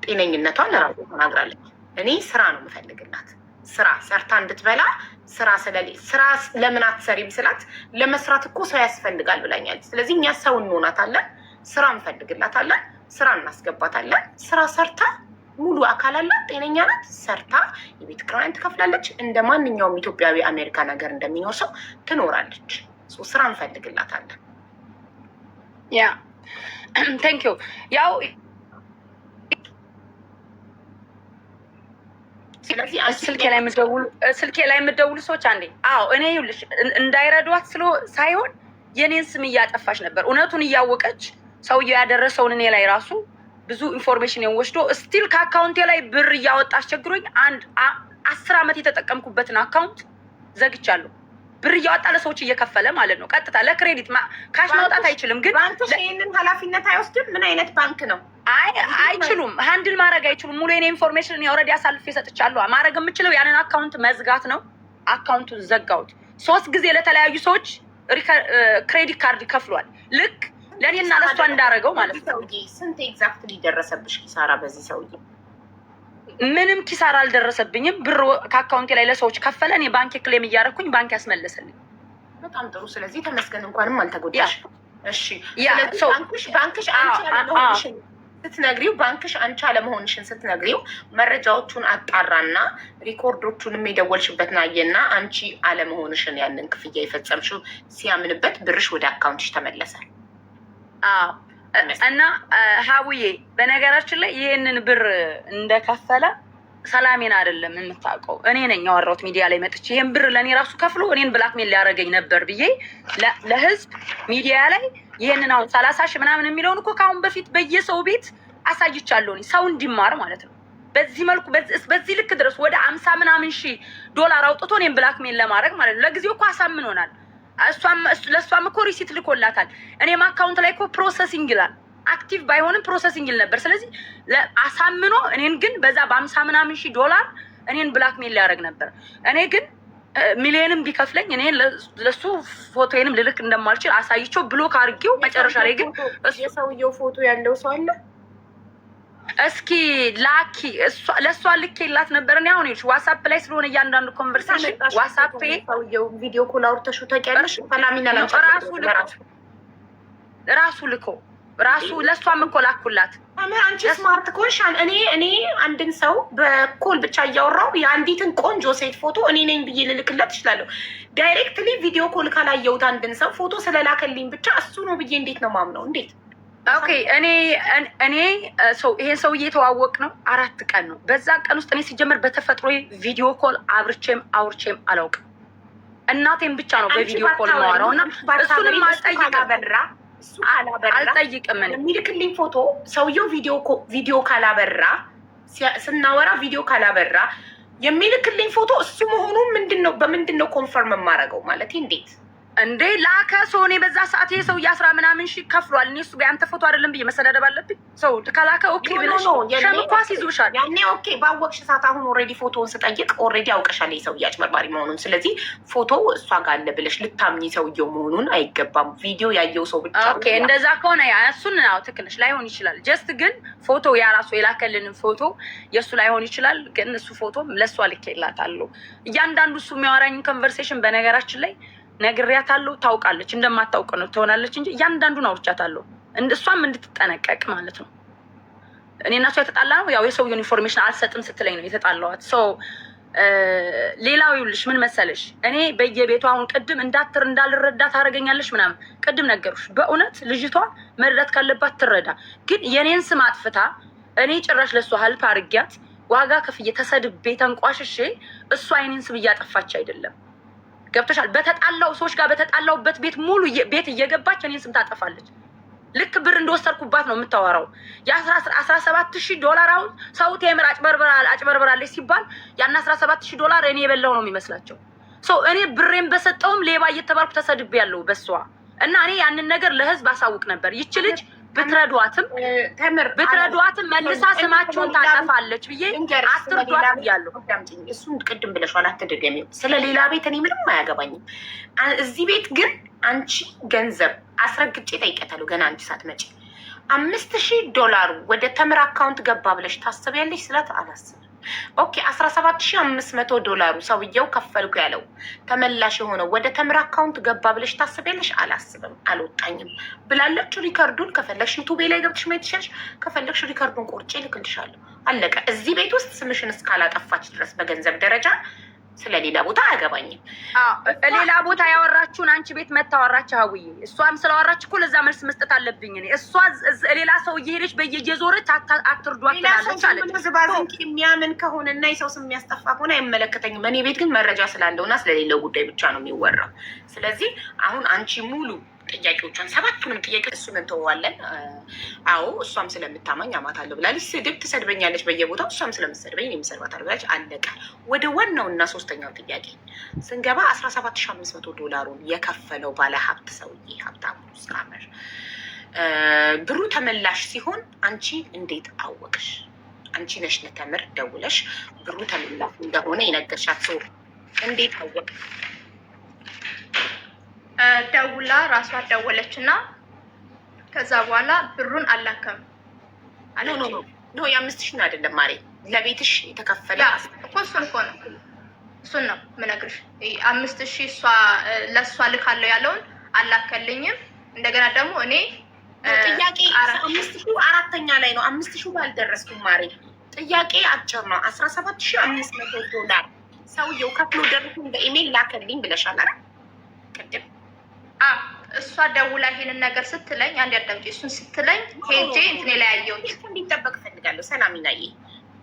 ጤነኝነቷን ለራሱ ተናግራለች። እኔ ስራ ነው የምፈልግላት፣ ስራ ሰርታ እንድትበላ። ስራ ለምን አትሰሪም ስላት ለመስራት እኮ ሰው ያስፈልጋል ብላኛለች። ስለዚህ እኛ ሰው እንሆናታለን፣ ስራ እንፈልግላታለን፣ ስራ እናስገባታለን። ስራ ሰርታ ሙሉ አካል አላት፣ ጤነኛ ናት። ሰርታ የቤት ኪራይን ትከፍላለች። እንደ ማንኛውም ኢትዮጵያዊ አሜሪካን ሀገር እንደሚኖር ሰው ትኖራለች። ስራ እንፈልግላታለን። ያ ቴንክ ዩ። ያው ስልኬ ላይ የምትደውሉ ሰዎች አንዴ፣ አዎ እኔ ይኸውልሽ እንዳይረዷት ሳይሆን የኔን ስም እያጠፋች ነበር። እውነቱን እያወቀች ሰውየው ያደረሰውን እኔ ላይ ራሱ ብዙ ኢንፎርሜሽን ወስዶ ስቲል ከአካውንቴ ላይ ብር እያወጣ አስቸግሮኝ 10 ዓመት የተጠቀምኩበትን አካውንት ዘግቻለሁ። ብር እያወጣ ለሰዎች እየከፈለ ማለት ነው። ቀጥታ ለክሬዲት ካሽ ማውጣት አይችልም። ግን ባንክ ይሄንን ኃላፊነት አይወስድም። ምን አይነት ባንክ ነው? አይችሉም፣ ሃንድል ማድረግ አይችሉም። ሙሉ የኔ ኢንፎርሜሽን ኦልሬዲ አሳልፌ ሰጥቻለሁ። ማድረግ የምችለው ያንን አካውንት መዝጋት ነው። አካውንቱን ዘጋሁት። 3 ጊዜ ለተለያዩ ሰዎች ክሬዲት ካርድ ከፍሏል። ልክ ለእኔና ለእሷ እንዳረገው ማለት ነው። ስንት ኤግዛክትሊ ደረሰብሽ ኪሳራ በዚህ ሰውዬ? ምንም ኪሳራ አልደረሰብኝም። ብር ከአካውንቴ ላይ ለሰዎች ከፈለ። እኔ ባንክ ክሌም እያደረኩኝ ባንክ ያስመለሰልኝ። በጣም ጥሩ። ስለዚህ ተመስገን፣ እንኳንም አልተጎዳሽ። እሺ ባንክሽ አንቺ አለመሆንሽን ስትነግሪው ባንክሽ አለመሆንሽን ስትነግሪው መረጃዎቹን አጣራና ሪኮርዶቹንም የደወልሽበት ናየና አንቺ አለመሆንሽን ያንን ክፍያ የፈጸምሽው ሲያምንበት ብርሽ ወደ አካውንትሽ ተመለሰ። እና ሀቡዬ በነገራችን ላይ ይህንን ብር እንደከፈለ ሰላሜን አይደለም የምታውቀው፣ እኔ ነኝ ያወራሁት ሚዲያ ላይ መጥቼ ይህን ብር ለእኔ ራሱ ከፍሎ እኔን ብላክሜል ሊያደርገኝ ነበር ብዬ ለህዝብ ሚዲያ ላይ ይህንን አሁን 30 ሺህ ምናምን የሚለውን እኮ ከአሁን በፊት በየሰው ቤት አሳይቻለሁ፣ ሰው እንዲማር ማለት ነው። በዚህ መልኩ በዚህ ልክ ድረስ ወደ 50 ምናምን ሺህ ዶላር አውጥቶ እኔን ብላክሜል ለማድረግ ማለት ነው። ለጊዜው እኮ አሳምኖናል። ለእሷም እኮ ሪሲት ልኮላታል። እኔም አካውንት ላይ እኮ ፕሮሰሲንግ ይላል፣ አክቲቭ ባይሆንም ፕሮሰሲንግ ይል ነበር። ስለዚህ አሳምኖ እኔን ግን በዛ በ50 ምናምን ሺህ ዶላር እኔን ብላክሜል ሊያደርግ ነበር። እኔ ግን ሚሊዮንም ቢከፍለኝ እኔ ለሱ ፎቶዬንም ልልክ እንደማልችል አሳይቼው ብሎክ አድርጌው መጨረሻ ላይ ግን የሰውየው ፎቶ ያለው ሰው አለ። እስኪ ላኪ ለእሷ ልኬላት ነበር። እኔ አሁን ይኸውልሽ ዋትስአፕ ላይ ስለሆነ እያንዳንዱ ኮንቨርሴሽን ዋትስአፕ ሰውየው ቪዲዮ ኮል አውርተሽው ታውቂያለሽ? ራሱ ልኮ ራሱ ለእሷም እኮ ላኩላት። አንቺ ስማርት ኮንሻን እኔ አንድን ሰው በኮል ብቻ እያወራው የአንዲትን ቆንጆ ሴት ፎቶ እኔ ነኝ ብዬ ልልክለት እችላለሁ። ዳይሬክትሊ ቪዲዮ ኮል ካላየሁት አንድን ሰው ፎቶ ስለላከልኝ ብቻ እሱ ነው ብዬ እንዴት ነው ማምነው? እንዴት? ኦኬ እኔ ይሄን ሰውዬ የተዋወቅ ነው 4 ቀን ነው። በዛ ቀን ውስጥ እኔ ሲጀመር በተፈጥሮ ቪዲዮ ኮል አውርቼም አላውቅም። እናቴን ብቻ ነው በቪዲዮ ኮል ማወራው እና እሱንም አልጠይቅም የሚልክልኝ ፎቶ ሰውየው ቪዲዮ ካላበራ ስናወራ ቪዲዮ ካላበራ የሚልክልኝ ፎቶ እሱ መሆኑ በምንድን ነው ኮንፈርም የማደርገው? ማለት እንዴት እንዴ ላከ ሰው? እኔ በዛ ሰዓት ይሄ ሰው 10 ምናምን ሺህ ከፍሏል። እኔ እሱ ጋር ያንተ ፎቶ አይደለም ብዬ መሰዳደብ አለብኝ? ሰው ከላከ ኦኬ ብለሽ ሸምኳስ ይዞሻል። ያኔ ኦኬ ባወቅሽ ሰዓት አሁን ኦልሬዲ ፎቶውን ስጠይቅ ኦልሬዲ አውቀሻል ይሄ ሰውዬ አጭበርባሪ መሆኑን። ስለዚህ ፎቶ እሷ ጋር አለ ብለሽ ልታምኚ ሰውየው መሆኑን አይገባም። ቪዲዮ ያየው ሰው ብቻ ኦኬ። እንደዛ ከሆነ እሱን ትክክል ነሽ፣ ላይሆን ይችላል። ጀስት ግን ፎቶ ያ ራሱ የላከልንን ፎቶ የእሱ ላይሆን ይችላል። ግን እሱ ፎቶ ለእሷ ልኬላታለሁ። እያንዳንዱ እሱ የሚያወራኝን ኮንቨርሴሽን በነገራችን ላይ ነግሬያታለሁ። ታውቃለች፣ እንደማታውቅ ነው ትሆናለች እንጂ እያንዳንዱን አውርቻታለሁ። እሷም እንድትጠነቀቅ ማለት ነው። እኔ እና እሷ የተጣላ ነው ያው የሰውየውን ኢንፎርሜሽን አልሰጥም ስትለኝ ነው የተጣላኋት። ሌላው ይኸውልሽ ምን መሰለሽ፣ እኔ በየቤቷ አሁን ቅድም እንዳልረዳ ታደርገኛለሽ ምናምን ቅድም ነገሩሽ። በእውነት ልጅቷ መረዳት ካለባት ትረዳ። ግን የኔን ስም አጥፍታ እኔ ጭራሽ ለእሷ ሀልፕ አድርጊያት ዋጋ ከፍዬ ተሰድቤ ተንቋሽሼ እሷ የኔን ስም እያጠፋች አይደለም። ገብቶሻል? በተጣላው ሰዎች ጋር በተጣላውበት ቤት ሙሉ ቤት እየገባች እኔን ስም ታጠፋለች። ልክ ብር እንደወሰድኩባት ነው የምታወራው። የ17,000 ዶላር አሁን ሰው ቴምር አጭበርበራለች ሲባል ያን 17,000 ዶላር እኔ የበላው ነው የሚመስላቸው። እኔ ብሬን በሰጠውም ሌባ እየተባልኩ ተሰድቤ ያለው በሷ እና እኔ ያንን ነገር ለህዝብ አሳውቅ ነበር። ይች ልጅ ብትረዷትም መልሳ ስማቸውን ታጠፋለች ብዬ አትርዷት ብያለሁ። እሱን ቅድም ብለሻል፣ አትደገሚው። ስለ ሌላ ቤት እኔ ምንም አያገባኝም። እዚህ ቤት ግን አንቺ ገንዘብ አስረግጬ ጠይቀታለሁ። ገና አንቺ ሳትመጪ 5,000 ዶላሩ ወደ ተምር አካውንት ገባ ብለሽ ታስቢያለሽ ስላት አላስብም። ኦኬ 17,500 ዶላሩ ሰውየው ከፈልኩ ያለው ተመላሽ የሆነው ወደ ተምር አካውንት ገባ ብለሽ ታስቢያለሽ? አላስብም፣ አልወጣኝም ብላለች። ሪከርዱን ከፈለግሽ ዩቱቤ ላይ ገብተሽ ማየት ትችያለሽ። ከፈለግሽ ሪከርዱን ቆርጬ ልክልሻለሁ። አለቀ። እዚህ ቤት ውስጥ ስምሽን እስካላጠፋች ድረስ በገንዘብ ደረጃ ስለሌላ ቦታ አያገባኝም። ሌላ ቦታ ያወራችሁን አንቺ ቤት መታወራች ሀውዬ፣ እሷም ስላወራች እኮ ለዛ መልስ መስጠት አለብኝ እኔ። እሷ ሌላ ሰው እየሄደች በየዞረች አትርዷት ትላለች አለች። ዝባዝንኪ የሚያምን ከሆነ እና የሰው ስም የሚያስጠፋ ከሆነ አይመለከተኝም። እኔ ቤት ግን መረጃ ስላለውና ስለሌለው ጉዳይ ብቻ ነው የሚወራው። ስለዚህ አሁን አንቺ ሙሉ ጥያቄዎቿን 7ቱንም ጥያቄ እሱን እንተዋለን። አዎ እሷም ስለምታማኝ አማታለሁ ብላለች። ስድብ ትሰድበኛለች በየቦታው፣ እሷም ስለምትሰድበኝ እኔም እሰድባታለሁ ብላለች። አለቀ። ወደ ዋናውና 3ኛው ጥያቄ ስንገባ 17,500 ዶላሩን የከፈለው ባለ ሀብት ሰውዬ ሀብታሙ ስካመር ብሩ ተመላሽ ሲሆን አንቺ እንዴት አወቅሽ? አንቺ ነሽ ለተምር ደውለሽ ብሩ ተመላሽ እንደሆነ የነገርሻት ሰው እንዴት አወቅሽ? ደውላ ራሷ ደወለች እና ከዛ በኋላ ብሩን አላከም። ኖ የ5,000 አይደለም ማሬ፣ ለቤትሽ የተከፈለ እኮ እሱን ነው የምነግርሽ። 5,000 ለእሷ ልካለው ያለውን አላከልኝም። እንደገና ደግሞ እኔ ጥያቄ 5,000 አራተኛ ላይ ነው። 5,000 ባልደረስኩም ማሬ። ጥያቄ አጭር ነው። 17,500 ዶላር ሰውየው ከፍሎ ደረሱን በኢሜይል ላከልኝ ብለሻል አይደል? ቅድም እሷ ደውላ ይሄንን ነገር ስትለኝ አንድ ያዳምጪ። እሱን ስትለኝ ሄጄ እንትን ላይ ያየሁት እንዲጠበቅ እፈልጋለሁ። ሰላሚናዬ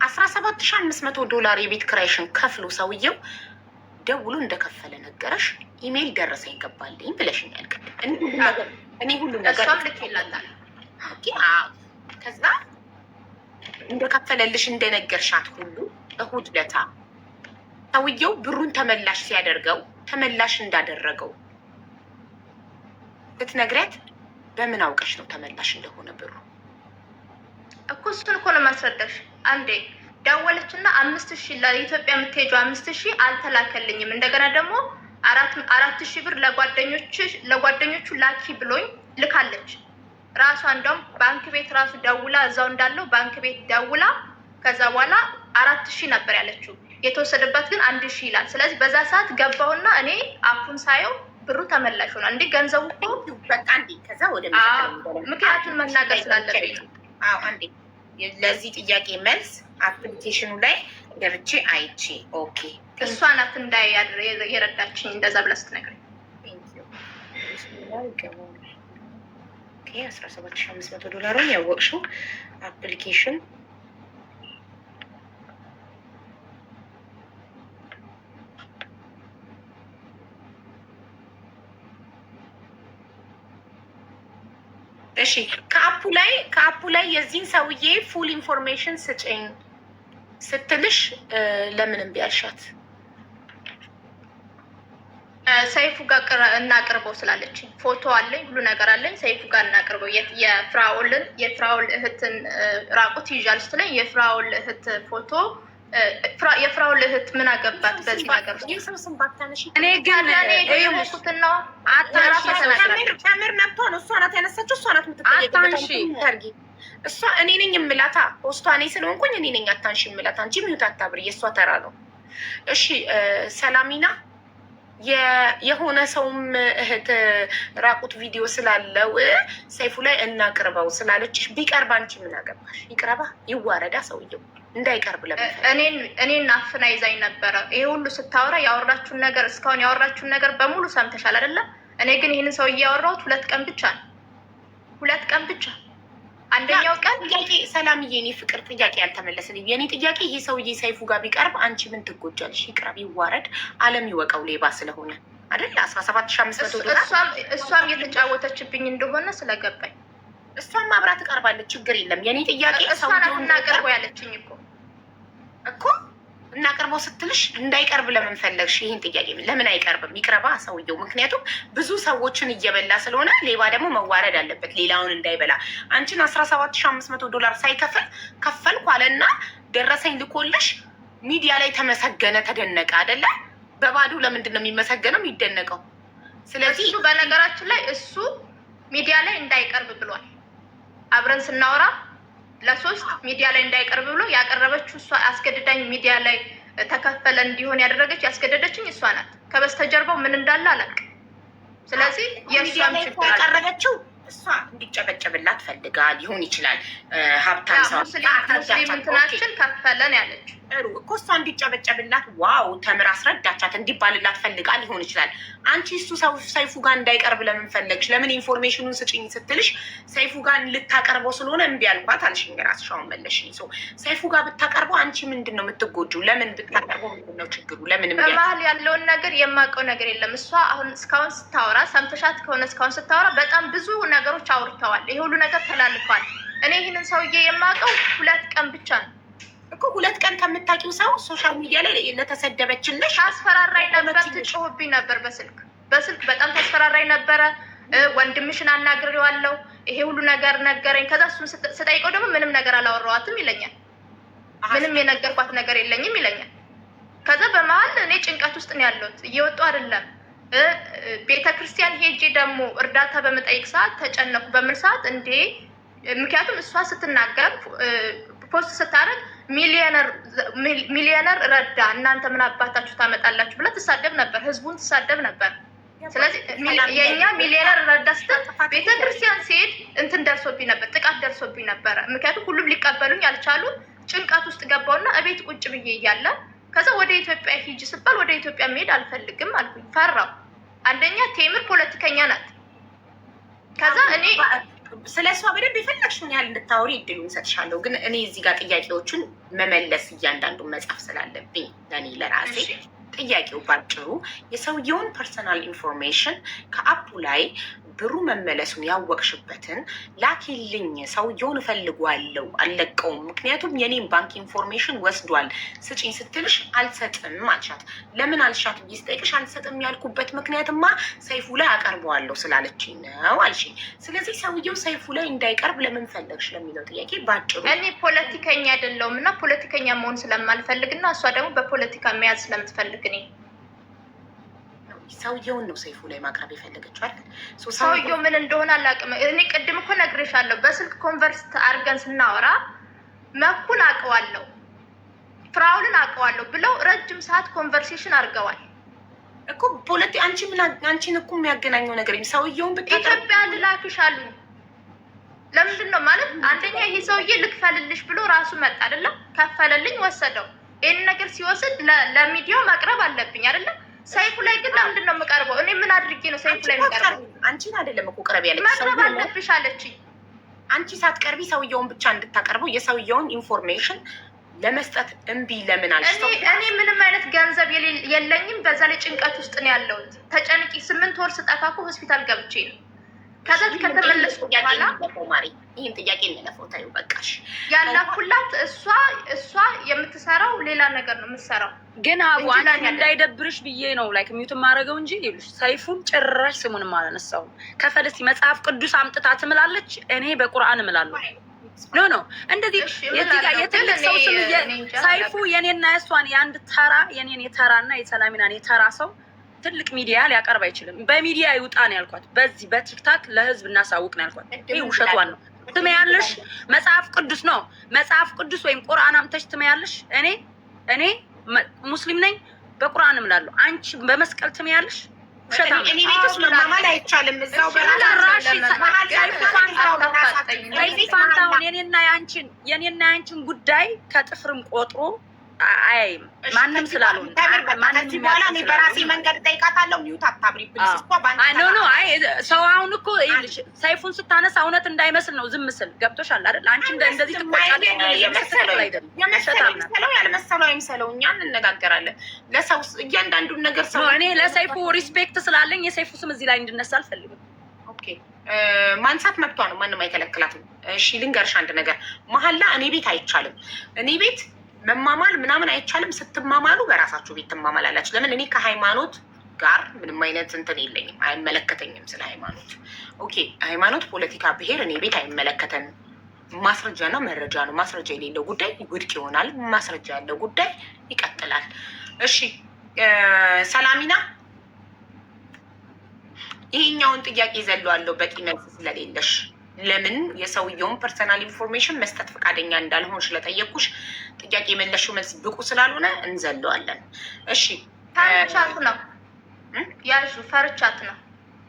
17,500 ዶላር የቤት ክራይሽን ከፍሎ ሰውየው ደውሎ እንደከፈለ ነገረሽ። ኢሜይል ደረሰ ይገባልኝ ብለሽኛል ቅድም። እኔ ሁሉ ነገር እሷም ልክ ይላታል። ከዛ እንደከፈለልሽ እንደነገርሻት ሁሉ እሁድ ለታ ሰውየው ብሩን ተመላሽ ሲያደርገው ተመላሽ እንዳደረገው ብትነግሪያት በምን አውቀሽ ነው ተመላሽ እንደሆነ ብሩ? እኮ እሱን እኮ ነው ማስረዳሽ። አንዴ ደወለችና 5,000 ለኢትዮጵያ የምትሄጂው 5,000 አልተላከልኝም። እንደገና ደግሞ 4,000 ብር ለጓደኞቹ ላኪ ብሎኝ ልካለች። ራሷ እንደውም ባንክ ቤት ራሱ ደውላ እዛው እንዳለው ባንክ ቤት ደውላ ከዛ በኋላ 4,000 ነበር ያለችው። የተወሰደበት ግን 1,000 ይላል። ስለዚህ በዛ ሰዓት ገባውና እኔ አፑን ሳየው ብሩ ተመላሽ ሆኗል። እንዴ ገንዘቡ እኮ በቃ እንዴ ከዛ ወደ ምክንያቱን መናገር ስላለብኝ ነው። አንዴ ለዚህ ጥያቄ መልስ አፕሊኬሽኑ ላይ ገብቼ አይቼ ኦኬ እሷ ናት እንዳይ የረዳችኝ እንደዛ ብላ ስትነግረኝ 17,500 ዶላሩን ያወቅሽው አፕሊኬሽን እሺ ከአፑ ላይ የዚህን ሰውዬ ፉል ኢንፎርሜሽን ስጭኝ ስትልሽ ለምን እምቢ አልሻት? ሰይፉ ጋር እናቅርበው ስላለችኝ ፎቶ አለኝ፣ ሁሉ ነገር አለኝ። ሰይፉ ጋር እናቅርበው የፍራውል እህትን ራቁት ይዣል ስትለኝ የፍራውል እህት ፎቶ የፍራውል እህት ምን አገባት በዚህ ነገር ውስጥ? እኔ ግን የሞኩትና ተምር መጥቶ ነው እሷ ናት ያነሳችው። እሷ ናት የምትጠየቅ። እሷ እኔ ነኝ የምላት ፖስቷ እኔ ስለሆንኩኝ እኔ ነኝ አታንሺ የምላት። አንቺ ሚዩት አታብሪ፣ የእሷ ተራ ነው። እሺ ሰላሚና የሆነ ሰውም እህት ራቁት ቪዲዮ ስላለው ሰይፉ ላይ እናቅርበው ስላለችሽ ቢቀርብ አንቺ ምን አገባሽ? ይቅረባ ይዋረዳ ሰውየው እንዳይቀርብ ለምን? እኔን አፍና ይዛኝ ነበረ። ይሄ ሁሉ ስታወራ ያወራችሁን ነገር እስካሁን ያወራችሁን ነገር በሙሉ ሰምተሻል አይደለም? እኔ ግን ይህንን ሰው እያወራሁት 2 ቀን ብቻ ነው። 2 ቀን ብቻ። አንደኛው ቀን ጥያቄ ሰላምዬ፣ እኔ ፍቅር ጥያቄ ያልተመለሰልኝ የኔ ጥያቄ ይሄ ሰውዬ ሰይፉ ጋር ቢቀርብ አንቺ ምን ትጎጃለሽ? ይቅረብ ይዋረድ፣ አለም ይወቀው ሌባ ስለሆነ አይደል? 17,500 ዶላር እሷም የተጫወተችብኝ እንደሆነ ስለገባኝ እሷም አብራ ትቀርባለች። ችግር የለም። የኔ ጥያቄ እሷ ናት እናቀርበው ያለችኝ እኮ እናቀርበው ስትልሽ እንዳይቀርብ ለምን ፈለግሽ? ይህን ጥያቄ ለምን አይቀርብም? ይቅረባ ሰውየው። ምክንያቱም ብዙ ሰዎችን እየበላ ስለሆነ ሌባ ደግሞ መዋረድ አለበት ሌላውን እንዳይበላ። አንቺን 17,500 ዶላር ሳይከፍል ከፈልኩ አለና ደረሰኝ ልኮልሽ ሚዲያ ላይ ተመሰገነ፣ ተደነቀ አይደለ? በባዶ ለምንድን ነው የሚመሰገነው የሚደነቀው? ስለዚህ እሱ በነገራችን ላይ እሱ ሚዲያ ላይ እንዳይቀርብ ብሏል። አብረን ስናወራ ለ3 ሚዲያ ላይ እንዳይቀርብ ብሎ ያቀረበችው እሷ አስገድዳኝ ሚዲያ ላይ ተከፈለ እንዲሆን ያስገደደችኝ እሷ ናት። ከበስተጀርባው ምን እንዳለ አላውቅም። ስለዚህ የእሷም ችግር ያቀረበችው እሷ እንዲጨበጨብላት ፈልጋ ሊሆን ይችላል። ሀብታም ሰው ሙስሊም እንትናችን ከፈለን ያለችው እኮ እሷ እንዲጨበጨብላት ዋው ተምር አስረዳቻት እንዲባልላት ፈልጋ ሊሆን ይችላል። አንቺ እሱ ሰይፉ ጋር እንዳይቀርብ ለምን ፈለግሽ? ለምን ኢንፎርሜሽኑን ስጭኝ ስትልሽ ሰይፉ ጋር ልታቀርበው ስለሆነ እምቢ አልኳት አልሽኝ። ራስሽ አሁን መለሽኝ። ሰይፉ ጋር ብታቀርበው አንቺ ምንድን ነው የምትጎጂው? ለምን ብታቀርበው ምንድን ነው ችግሩ? ለምን በመሀል ያለውን ነገር የማውቀው ነገር የለም። እሷ አሁን እስካሁን ስታወራ ሰምተሻት ከሆነ እስካሁን ስታወራ በጣም ብዙ ነገሮች አውርተዋል። ይሄ ሁሉ ነገር ተላልፏል። እኔ ይህንን ሰውዬ የማውቀው 2 ቀን ብቻ ነው እኮ 2 ቀን ከምታውቂው ሰው ሶሻል ሚዲያ ላይ ለተሰደበችልሽ አስፈራራኝ ነበር፣ ትጮህብኝ ነበር በስልክ በጣም ታስፈራራኝ ነበረ። ወንድምሽን አናግሬዋለሁ ይሄ ሁሉ ነገር ነገረኝ። ከዛ እሱን ስጠይቀው ደግሞ ምንም ነገር አላወራኋትም ይለኛል። ምንም የነገርኳት ነገር የለኝም ይለኛል። ከዛ በመሀል እኔ ጭንቀት ውስጥ ነው ያለሁት። እየወጡ አይደለም ቤተክርስቲያን ሄጄ ደግሞ እርዳታ በመጠየቅ ሰዓት ተጨነኩ። በምን ሰዓት እንዴ? ምክንያቱም እሷ ስትናገር ፖስት ስታደርግ ሚሊዮነር ረዳ እናንተ ምን አባታችሁ ታመጣላችሁ ብላ ትሳደብ ነበር። ህዝቡን ትሳደብ ነበር። ስለዚህ የኛ ሚሊዮነር ረዳስተ ቤተክርስቲያን ሲሄድ እንትን ደርሶብኝ ነበር፣ ጥቃት ደርሶብኝ ነበረ። ምክንያቱም ሁሉም ሊቀበሉኝ አልቻሉም። ጭንቀት ውስጥ ገባውና እቤት ቁጭ ብዬ እያለ ከዛ ወደ ኢትዮጵያ ሂጂ ስባል ወደ ኢትዮጵያ መሄድ አልፈልግም አልኩኝ። ፈራው። አንደኛ ቴምር ፖለቲከኛ ናት። ከዛ እኔ ስለሷ በደንብ የፈለግሽውን ያህል እንድታወሪ እድሉን ሰጥሻለሁ። ግን እኔ እዚህ ጋር ጥያቄዎቹን መመለስ እያንዳንዱን መጻፍ ስላለብኝ ለእኔ ለራሴ ጥያቄው ባጭሩ የሰውየውን ፐርሰናል ኢንፎርሜሽን ከአፑ ላይ ብሩ መመለሱን ያወቅሽበትን ላኪልኝ፣ ሰውየውን እፈልጓለሁ፣ አልለቀውም፣ ምክንያቱም የኔም ባንክ ኢንፎርሜሽን ወስዷል ስጪኝ ስትልሽ አልሰጥም አልሻት። ለምን አልሻት ብዬ ስጠይቅሽ አልሰጥም ያልኩበት ምክንያትማ ሰይፉ ላይ አቀርበዋለሁ ስላለችኝ ነው አልሽኝ። ስለዚህ ሰውየው ሰይፉ ላይ እንዳይቀርብ ለምን ፈለግሽ ለሚለው ጥያቄ ባጭሩ እኔ ፖለቲከኛ አይደለሁም እና ፖለቲከኛ መሆን ስለማልፈልግ እና እሷ ደግሞ በፖለቲካ መያዝ ስለምትፈልግ እኔ ሰውየውን ነው ሰይፉ ላይ ማቅረብ የፈለገችው አይደል? ሰውየው ምን እንደሆነ አላውቅም። እኔ ቅድም እኮ ነግሬሻለሁ። በስልክ ኮንቨርስ አድርገን ስናወራ መኩን አውቀዋለሁ፣ ፍራውልን አውቀዋለሁ ብለው ረጅም ሰዓት ኮንቨርሴሽን አድርገዋል እኮ። አንቺን እኮ የሚያገናኘው ነገር ሰውየውን ኢትዮጵያ ልላክሽ አሉኝ። ለምንድን ነው ማለት አንደኛ ይሄ ሰውዬ ልክፈልልሽ ብሎ ራሱ መጣ አይደለም፣ ከፈለልኝ፣ ወሰደው። ይህን ነገር ሲወስድ ለሚዲያው ማቅረብ አለብኝ አይደለም። ሰይፉ ላይ ግን ለምንድን ነው የምቀርበው? እኔ ምን አድርጌ ነው ሰይፉ ላይ የምቀርበው? አንቺን አይደለም እኮ ቅረብ ያለች፣ መቅረብ አለብሽ አለችኝ። አንቺ ሳትቀርቢ ሰውየውን ብቻ እንድታቀርበው የሰውየውን ኢንፎርሜሽን ለመስጠት እምቢ ለምን አለሽ? እኔ ምንም አይነት ገንዘብ የለኝም። በዛ ላይ ጭንቀት ውስጥ ነው ያለሁት። ተጨንቂ 8 ወር ስጠፋ እኮ ሆስፒታል ገብቼ ነው። ከዛ ከተመለስኩ በኋላ ይህን ጥያቄ እንለፈው ታዩ በቃሽ። ያላኩላት እሷ የምትሰራው ሌላ ነገር ነው የምትሰራው። ግን አቡ አንቺ እንዳይደብርሽ ብዬ ነው ላይክ ሚዩት ማድረገው እንጂ ሰይፉን ጭራሽ ስሙንም አላነሳውም። ከፈለስቲ መጽሐፍ ቅዱስ አምጥታ ትምላለች፣ እኔ በቁርአን እምላለሁ። ኖ እንደዚህ የትልቅ ሰው ስም ሰይፉ የኔና የሷን የአንድ ተራ የኔን የተራና የሰላሚናን የተራ ሰው ትልቅ ሚዲያ ሊያቀርብ አይችልም። በሚዲያ ይውጣ ነው ያልኳት። በዚህ በቲክታክ ለህዝብ እናሳውቅ ነው ያልኳት። ይሄ ውሸቷን ነው። ትመያለሽ መጽሐፍ ቅዱስ ነው መጽሐፍ ቅዱስ ወይም ቁርአን አምጥተሽ ትመያለሽ። እኔ ሙስሊም ነኝ፣ በቁርአን እምላለሁ። አንቺ በመስቀል ትመያለሽ። ውሸታም እኔ ቤት ውስጥ መማማል አይቻልም። እዛው ፋንታውን የኔና ያንቺን ጉዳይ ከጥፍርም ቆጥሮ አያይም ማንም ስላልሆነ ከዚህ በኋላ እኔ በራሴ መንገድ ጠይቃታለሁ። ሚዩት አታብሪ ፕሊዝ። ኖ ሰው አሁን እኮ ሰይፉን ስታነሳ እውነት እንዳይመስል ነው ዝም ስል ገብቶሻል አይደል? አንቺ እንደዚህ ትቆጫለሽ። የመሰለው ያልመሰለው አይምሰለው። እኛ እንነጋገራለን። ለሰው እያንዳንዱን ነገር ሰው እኔ ለሰይፉ ሪስፔክት ስላለኝ የሰይፉ ስም እዚህ ላይ እንድነሳ አልፈልግም። ኦኬ ማንሳት መብቷ ነው፣ ማንም አይከለክላትም። እሺ ልንገርሽ አንድ ነገር፣ መሀላ እኔ ቤት አይቻልም። እኔ ቤት መማማል ምናምን አይቻልም። ስትማማሉ በራሳችሁ ቤት ትማማላላችሁ። ለምን እኔ ከሃይማኖት ጋር ምንም አይነት እንትን የለኝም፣ አይመለከተኝም ስለ ሃይማኖት። ኦኬ ሃይማኖት፣ ፖለቲካ፣ ብሄር እኔ ቤት አይመለከተንም። ማስረጃ ነው መረጃ ነው። ማስረጃ የሌለው ጉዳይ ውድቅ ይሆናል። ማስረጃ ያለው ጉዳይ ይቀጥላል። እሺ ሰላሚና፣ ይሄኛውን ጥያቄ ዘለዋለሁ በቂ መልስ ስለሌለሽ ለምን የሰውየውን ፐርሰናል ኢንፎርሜሽን መስጠት ፈቃደኛ እንዳልሆን ስለጠየቁሽ ጥያቄ የመለሽው መልስ ብቁ ስላልሆነ እንዘለዋለን። እሺ ፈርቻት ነው ያዙ፣ ፈርቻት ነው።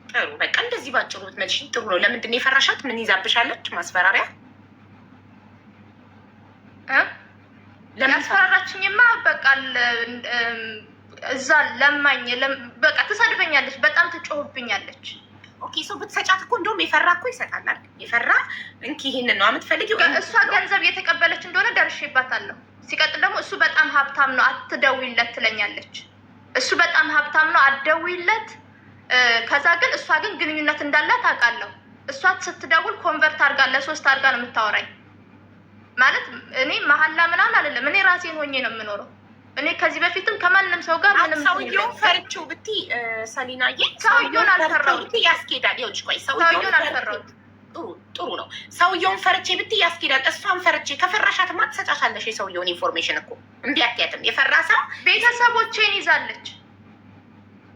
ጥሩ በቃ እንደዚህ ባጭሩ ብትመልሺ ጥሩ ነው። ለምንድን ነው የፈራሻት? ምን ይዛብሻለች? ማስፈራሪያ ያስፈራራችኝማ በቃ እዛ ለማኝ በቃ ትሰድበኛለች፣ በጣም ትጮህብኛለች። ኦኬ ሰው ብትሰጫት እኮ እንደውም የፈራ እኮ ይሰጣላል። የፈራ እንኪ ይሄንን ነው የምትፈልጊው። እሷ ገንዘብ የተቀበለች እንደሆነ ደርሼባታለሁ። ሲቀጥል ደግሞ እሱ በጣም ሀብታም ነው አትደውይለት ትለኛለች። እሱ በጣም ሀብታም ነው አትደውይለት። ከዛ ግን እሷ ግን ግንኙነት እንዳላት አውቃለሁ። እሷ ስትደውል ኮንቨርት አድርጋ ለ3 አድርጋ ነው የምታወራኝ። ማለት እኔ መሀላ ምናምን አይደለም፣ እኔ ራሴን ሆኜ ነው የምኖረው። እኔ ከዚህ በፊትም ከማንም ሰው ጋር ምንም ሰውየውን ፈርቼው ብትይ ሰሊናዬ፣ ሰውየውን አልፈራሁት ያስኬዳል። ይኸውልሽ ቆይ ሰውየውን አልፈራሁት። ጥሩ ነው። ሰውየውን ፈርቼ ብትይ ያስኬዳል። እሷን ፈርቼ ከፈራሻትማ ትሰጫታለሽ የሰውየውን ኢንፎርሜሽን እኮ እምቢ አትያትም። የፈራ ሰው ቤተሰቦቼን ይዛለች።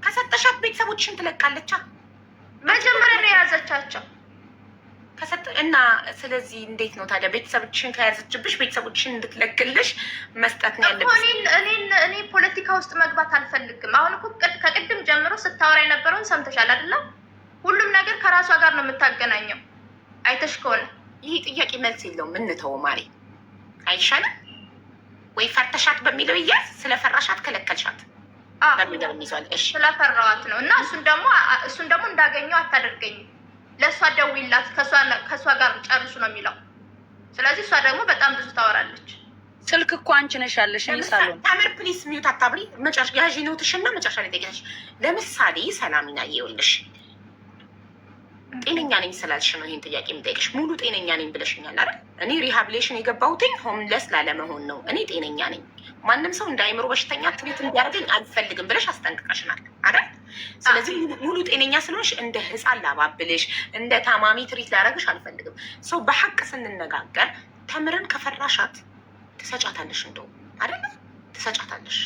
ከሰጠሻት ቤተሰቦችሽን ትለቃለቻ። መጀመሪያ ነው የያዘቻቸው። እና ስለዚህ እንዴት ነው ታዲያ ቤተሰቦችን ከያዘችብሽ ቤተሰቦችን እንድትለግልሽ መስጠት ነው ያለብሽ? እኔ ፖለቲካ ውስጥ መግባት አልፈልግም። አሁን እኮ ከቅድም ጀምሮ ስታወራ የነበረውን ሰምተሻል አይደለም? ሁሉም ነገር ከራሷ ጋር ነው የምታገናኘው። አይተሽ ከሆነ ይህ ጥያቄ መልስ የለውም። እንተው ማሪ አይሻልም ወይ? ፈርተሻት በሚለው እያዝ ስለፈራሻት ከለከልሻት በሚለው ይዟል። እሺ ስለፈራዋት ነው። እና እሱን ደግሞ እንዳገኘው አታደርገኝም። ለእሷ ደውይላት ከእሷ ጋር ጨርሱ ነው የሚለው። ስለዚህ እሷ ደግሞ በጣም ብዙ ታወራለች። ስልክ እኮ አንቺ ነሽ ያለሽ። ሳሎን ታምር ፕሊስ ሚዩት አታብሪ። መጨረሻ ያዥ ነው ትሽና መጨረሻ ላይ ጠይቀሽ። ለምሳሌ ሰላሚና ይኸውልሽ ጤነኛ ነኝ ስላልሽ ነው ይሄን ጥያቄ የምጠይቅሽ። ሙሉ ጤነኛ ነኝ ብለሽኛል አይደል? እኔ ሪሃብሊቴሽን የገባሁትኝ ሆምለስ ላለመሆን ነው። እኔ ጤነኛ ነኝ፣ ማንም ሰው እንደ አይምሮ በሽተኛ ትሪት እንዲያደርገኝ አልፈልግም ብለሽ አስጠንቅቀሽናል አይደል? ስለዚህ ሙሉ ጤነኛ ስለሆንሽ እንደ ህፃን ላባብልሽ፣ እንደ ታማሚ ትሪት ላደርግሽ አልፈልግም። ሰው በሀቅ ስንነጋገር ተምርን ከፈራሻት ትሰጫታለሽ፣ እንደው አይደለ ትሰጫታለሽ።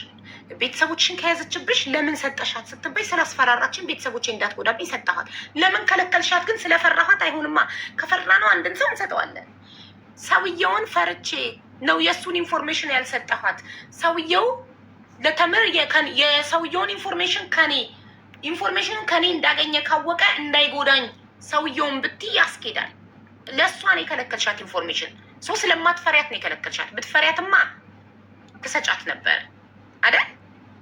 ቤተሰቦችን ከያዘችብሽ ለምን ሰጠሻት ስትባይ ስላስፈራራችን ቤተሰቦቼ እንዳትጎዳብኝ ሰጠኋት። ለምን ከለከልሻት ግን? ስለፈራኋት አይሆንማ። ከፈራ ነው አንድን ሰው እንሰጠዋለን። ሰውየውን ፈርቼ ነው የእሱን ኢንፎርሜሽን ያልሰጠኋት። ሰውየው ለተምር የሰውየውን ኢንፎርሜሽን ከኔ እንዳገኘ ካወቀ እንዳይጎዳኝ ሰውየውን ብትይ ያስኬዳል። ለእሷ ነው የከለከልሻት ኢንፎርሜሽን። ሰው ስለማትፈሪያት ነው የከለከልሻት። ብትፈሪያትማ ትሰጫት ነበር አይደል?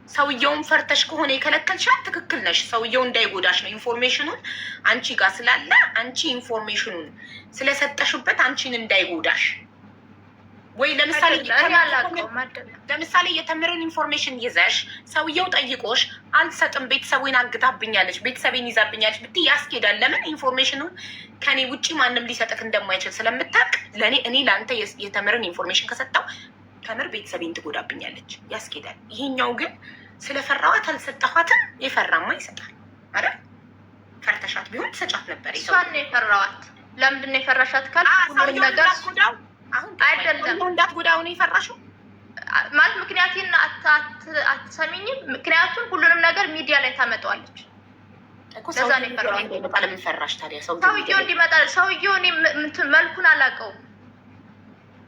ሰውየውን ፈርተሽ ከሆነ የከለከልሻት ትክክል ነሽ። ሰውየው እንዳይጎዳሽ ነው። ኢንፎርሜሽኑን አንቺ ጋር ስላለ አንቺ ኢንፎርሜሽኑን ስለሰጠሽበት አንቺን እንዳይጎዳሽ ወይ ለምሳሌ የተምርን ኢንፎርሜሽን ይዘሽ ሰውየው ጠይቆሽ አልሰጥም ቤተሰቡን አግታብኛለች ቤተሰቤን ይዛብኛለች ብትይ ያስኬዳል። ለምን? ኢንፎርሜሽኑን ከኔ ውጭ ማንም ሊሰጥክ እንደማይችል ስለምታውቅ እኔ ለአንተ የተምርን ኢንፎርሜሽን ከሰጠው ተምር ቤተሰቤን ትጎዳብኛለች፣ ያስኬዳል። ይሄኛው ግን ስለፈራዋት አልሰጠኋትም። የፈራማ ይሰጣል አይደል? ፈርተሻት ቢሆን ትሰጫት ነበር። እሷን ነው የፈራዋት። ለምንድን ነው የፈራሻት ካልሽ ሁሉም ነገር አይደለም እንዳትጎዳው ነው የፈራሽው ማለት ምክንያቱም አትሰሚኝም። ምክንያቱም ሁሉንም ነገር ሚዲያ ላይ ታመጣዋለች። ለዛ ነው የፈራዋት። ለምን ፈራሽ ታዲያ? ሰውየው እንዲመጣ ሰውየው እኔ መልኩን አላውቀውም።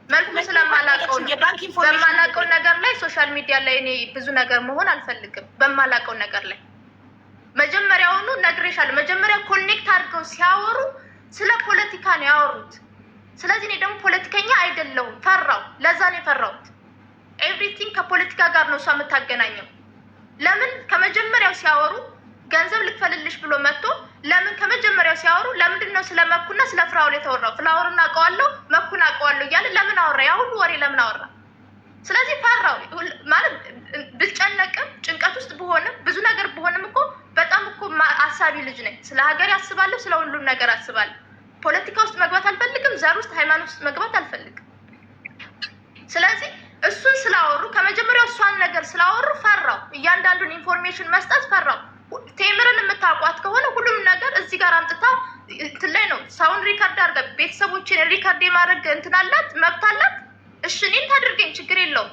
መልኩን ስለማላውቀው በማላውቀው ነገር ላይ ሶሻል ሚዲያ ላይ እኔ ብዙ ነገር መሆን አልፈልግም። በማላውቀው ነገር ላይ መጀመሪያውኑ ነግሬሻለሁ። መጀመሪያ ኮኔክት አድርገው ሲያወሩ ስለ ፖለቲካ ነው ያወሩት። ስለዚህ እኔ ደግሞ ፖለቲከኛ አይደለሁም፣ ፈራው። ለዛ ነው የፈራሁት። ኤቭሪቲንግ ከፖለቲካ ጋር ነው እሷ የምታገናኘው። ለምን ከመጀመሪያው ሲያወሩ ገንዘብ ልክፈልልሽ ብሎ መጥቶ ለምን ከመጀመሪያው ሲያወሩ ለምንድን ነው ስለ መኩና ስለ ፍራውል የተወራው? ፍላወርን አውቀዋለሁ መኩን አውቀዋለሁ እያለ ለምን አወራ? ያ ሁሉ ወሬ ለምን አወራ? ስለዚህ ፈራው ማለት ብጨነቅም ጭንቀት ውስጥ ብሆንም ብዙ ነገር ብሆንም እኮ በጣም እኮ አሳቢ ልጅ ነኝ። ስለ ሀገር ያስባለሁ፣ ስለ ሁሉም ነገር አስባለሁ። ፖለቲካ ውስጥ መግባት አልፈልግም። ዘር ውስጥ ሃይማኖት ውስጥ መግባት አልፈልግም። ስለዚህ እሱን ስላወሩ ከመጀመሪያው እሷን ነገር ስላወሩ ፈራው። እያንዳንዱን ኢንፎርሜሽን መስጠት ፈራው። ቴምርን የምታውቋት ከሆነ ሁሉም ነገር እዚህ ጋር አምጥታ እንትን ላይ ነው። ሰውን ሪካርድ አድርጋ ቤተሰቦችን ሪካርድ የማድረግ እንትን አላት፣ መብት አላት። እሺ እኔን ታድርገኝ፣ ችግር የለውም።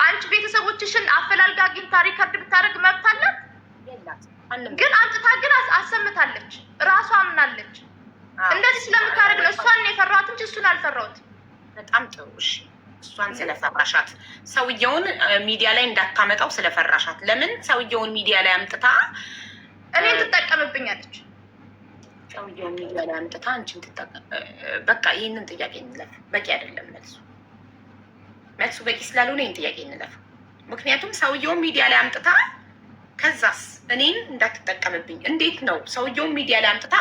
አንቺ ቤተሰቦችሽን አፈላልጋ አግኝታ ሪካርድ ብታደርግ መብት አላት። ግን አምጥታ ግን አሰምታለች፣ ራሷ አምናለች። እንደዚህ ስለምታደርግ ነው እሷን የፈራኋት እንጂ እሱን አልፈራሁት። በጣም ጥሩ። እሺ እሷን ስለፈራሻት ሰውየውን ሚዲያ ላይ እንዳታመጣው ስለፈራሻት፣ ለምን ሰውየውን ሚዲያ ላይ አምጥታ እኔን ትጠቀምብኛለች? ሰውየውን ሚዲያ ላይ አምጥታ አንቺን ትጠቀም። በቃ ይህንን ጥያቄ እንለፍ። በቂ አይደለም መልሱ በቂ ስላልሆነ ይህን ጥያቄ እንለፍ። ምክንያቱም ሰውየውን ሚዲያ ላይ አምጥታ ከዛስ እኔን እንዳትጠቀምብኝ። እንዴት ነው ሰውየውን ሚዲያ ላይ አምጥታ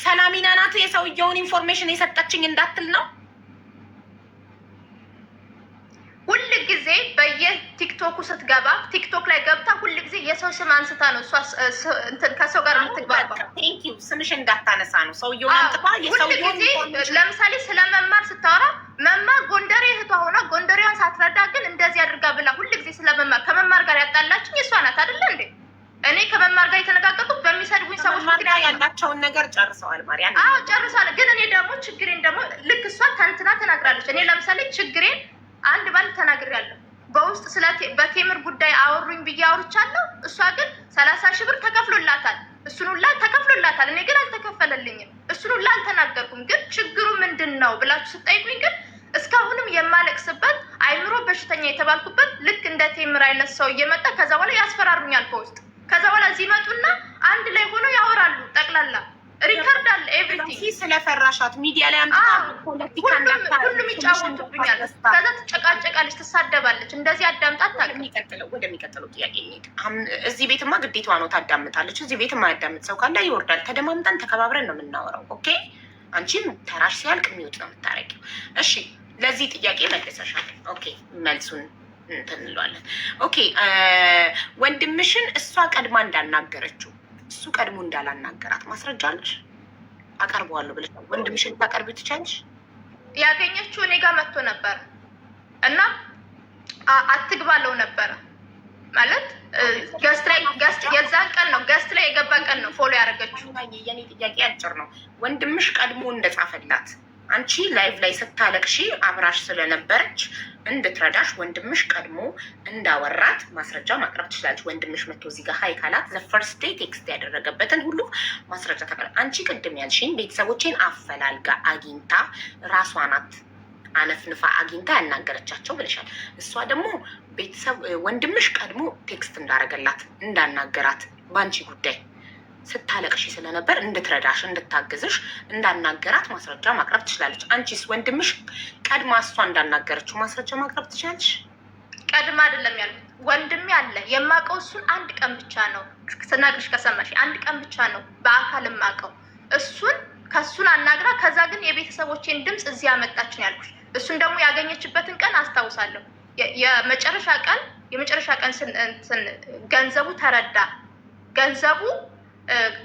ሰላሚና ናት የሰውየውን ኢንፎርሜሽን የሰጠችኝ እንዳትል ነው? ሁል ጊዜ በየቲክቶኩ ስትገባ ቲክቶክ ላይ ገብታ ሁል ጊዜ የሰው ስም አንስታ ነው እሷ ከሰው ጋር የምትግባባ። ስምሽ እንዳታነሳ ነው ሰውየውን አምጥታ የሰውየውን ኢንፎርሜሽን። ለምሳሌ ስለ መማር ስታወራ መማር ጎንደሬ እህቷ ሆና ጎንደሬዋን ሳትረዳ ግን እንደዚህ አድርጋ ብላ ሁል ጊዜ ስለመማር ከመማር ጋር ያጣላችኝ እሷ ናት አይደለ እንዴ? እኔ ከመማር ጋር የተነጋገርኩት በሚሰድቡኝ ሰዎች ምክንያት ያላቸውን ነገር ጨርሰዋል። ማርያም ጨርሷል። ግን እኔ ደግሞ ችግሬን ደግሞ ልክ እሷ ተንትና ተናግራለች። እኔ ለምሳሌ ችግሬን አንድ ባንድ ተናግሬያለሁ። በውስጥ በቴምር ጉዳይ አወሩኝ ብዬ አውርቻለሁ። እሷ ግን 30,000 ብር ተከፍሎላታል። እሱን ሁላ ተከፍሎላታል። እኔ ግን አልተከፈለልኝም። እሱን ሁላ አልተናገርኩም። ግን ችግሩ ምንድን ነው ብላችሁ ስጠይቁኝ ግን እስካሁንም የማለቅስበት አይምሮ በሽተኛ የተባልኩበት ልክ እንደ ቴምር አይነት ሰው እየመጣ ከዛ በኋላ ያስፈራሩኛል በውስጥ። ከዛ በኋላ እዚህ መጡና አንድ ላይ ሆነው ያወራሉ። ጠቅላላ ሪከርድ አለ ኤቭሪቲንግ። ስለፈራሻት ሚዲያ ላይ ሁሉም ይጫወቱብኛል። ከዛ ትጨቃጨቃለች፣ ትሳደባለች። እንደዚህ አዳምጣት ታውቅ። ወደሚቀጥለው ጥያቄ እንሂድ። እዚህ ቤትማ ግዴታዋ ነው ታዳምጣለች። እዚህ ቤት የማያዳምጥ ሰው ካለ ይወርዳል። ተደማምጠን ተከባብረን ነው የምናወራው። ኦኬ አንቺም ተራሽ ሲያልቅ የሚወጥ ነው የምታረጊው። እሺ ለዚህ ጥያቄ መልሰሻል። ኦኬ መልሱን እንለዋለን። ኦኬ ወንድምሽን እሷ ቀድማ እንዳናገረችው እሱ ቀድሞ እንዳላናገራት ማስረጃ አለሽ? አቀርበዋለሁ ብለሽ ወንድምሽን ታቀርቢው ትቻለሽ? ያገኘችው እኔ ጋር መጥቶ ነበረ እና አትግባለው ነበረ ማለት ገስት የዛን ቀን ነው ገስት ላይ የገባ ቀን ነው ፎሎ ያደረገችው። የኔ ጥያቄ አጭር ነው። ወንድምሽ ቀድሞ እንደጻፈላት አንቺ ላይቭ ላይ ስታለቅሺ አብራሽ ስለነበረች እንድትረዳሽ ወንድምሽ ቀድሞ እንዳወራት ማስረጃ ማቅረብ ትችላለች። ወንድምሽ መጥቶ እዚህ ጋር ሀይ ካላት ዘ ፈርስት ዴይ ቴክስት ያደረገበትን ሁሉ ማስረጃ ታቀርብ። አንቺ ቅድም ያልሽኝ ቤተሰቦቼን አፈላልጋ አግኝታ ራሷ ናት አነፍንፋ አግኝታ ያናገረቻቸው ብለሻል። እሷ ደግሞ ቤተሰብ ወንድምሽ ቀድሞ ቴክስት እንዳረገላት እንዳናገራት በአንቺ ጉዳይ ስታለቅሽ ስለነበር እንድትረዳሽ እንድታግዝሽ እንዳናገራት ማስረጃ ማቅረብ ትችላለች። አንቺስ ወንድምሽ ቀድማ እሷ እንዳናገረችው ማስረጃ ማቅረብ ትችላለች? ቀድማ አይደለም ያልኩት። ወንድሜ አለ የማውቀው እሱን አንድ ቀን ብቻ ነው ስናግርሽ ከሰማሽ አንድ ቀን ብቻ ነው በአካል የማውቀው እሱን። ከሱን አናግራ ከዛ ግን የቤተሰቦቼን ድምፅ እዚህ ያመጣች ነው ያልኩሽ። እሱን ደግሞ ያገኘችበትን ቀን አስታውሳለሁ። የመጨረሻ ቀን ገንዘቡ ተረዳ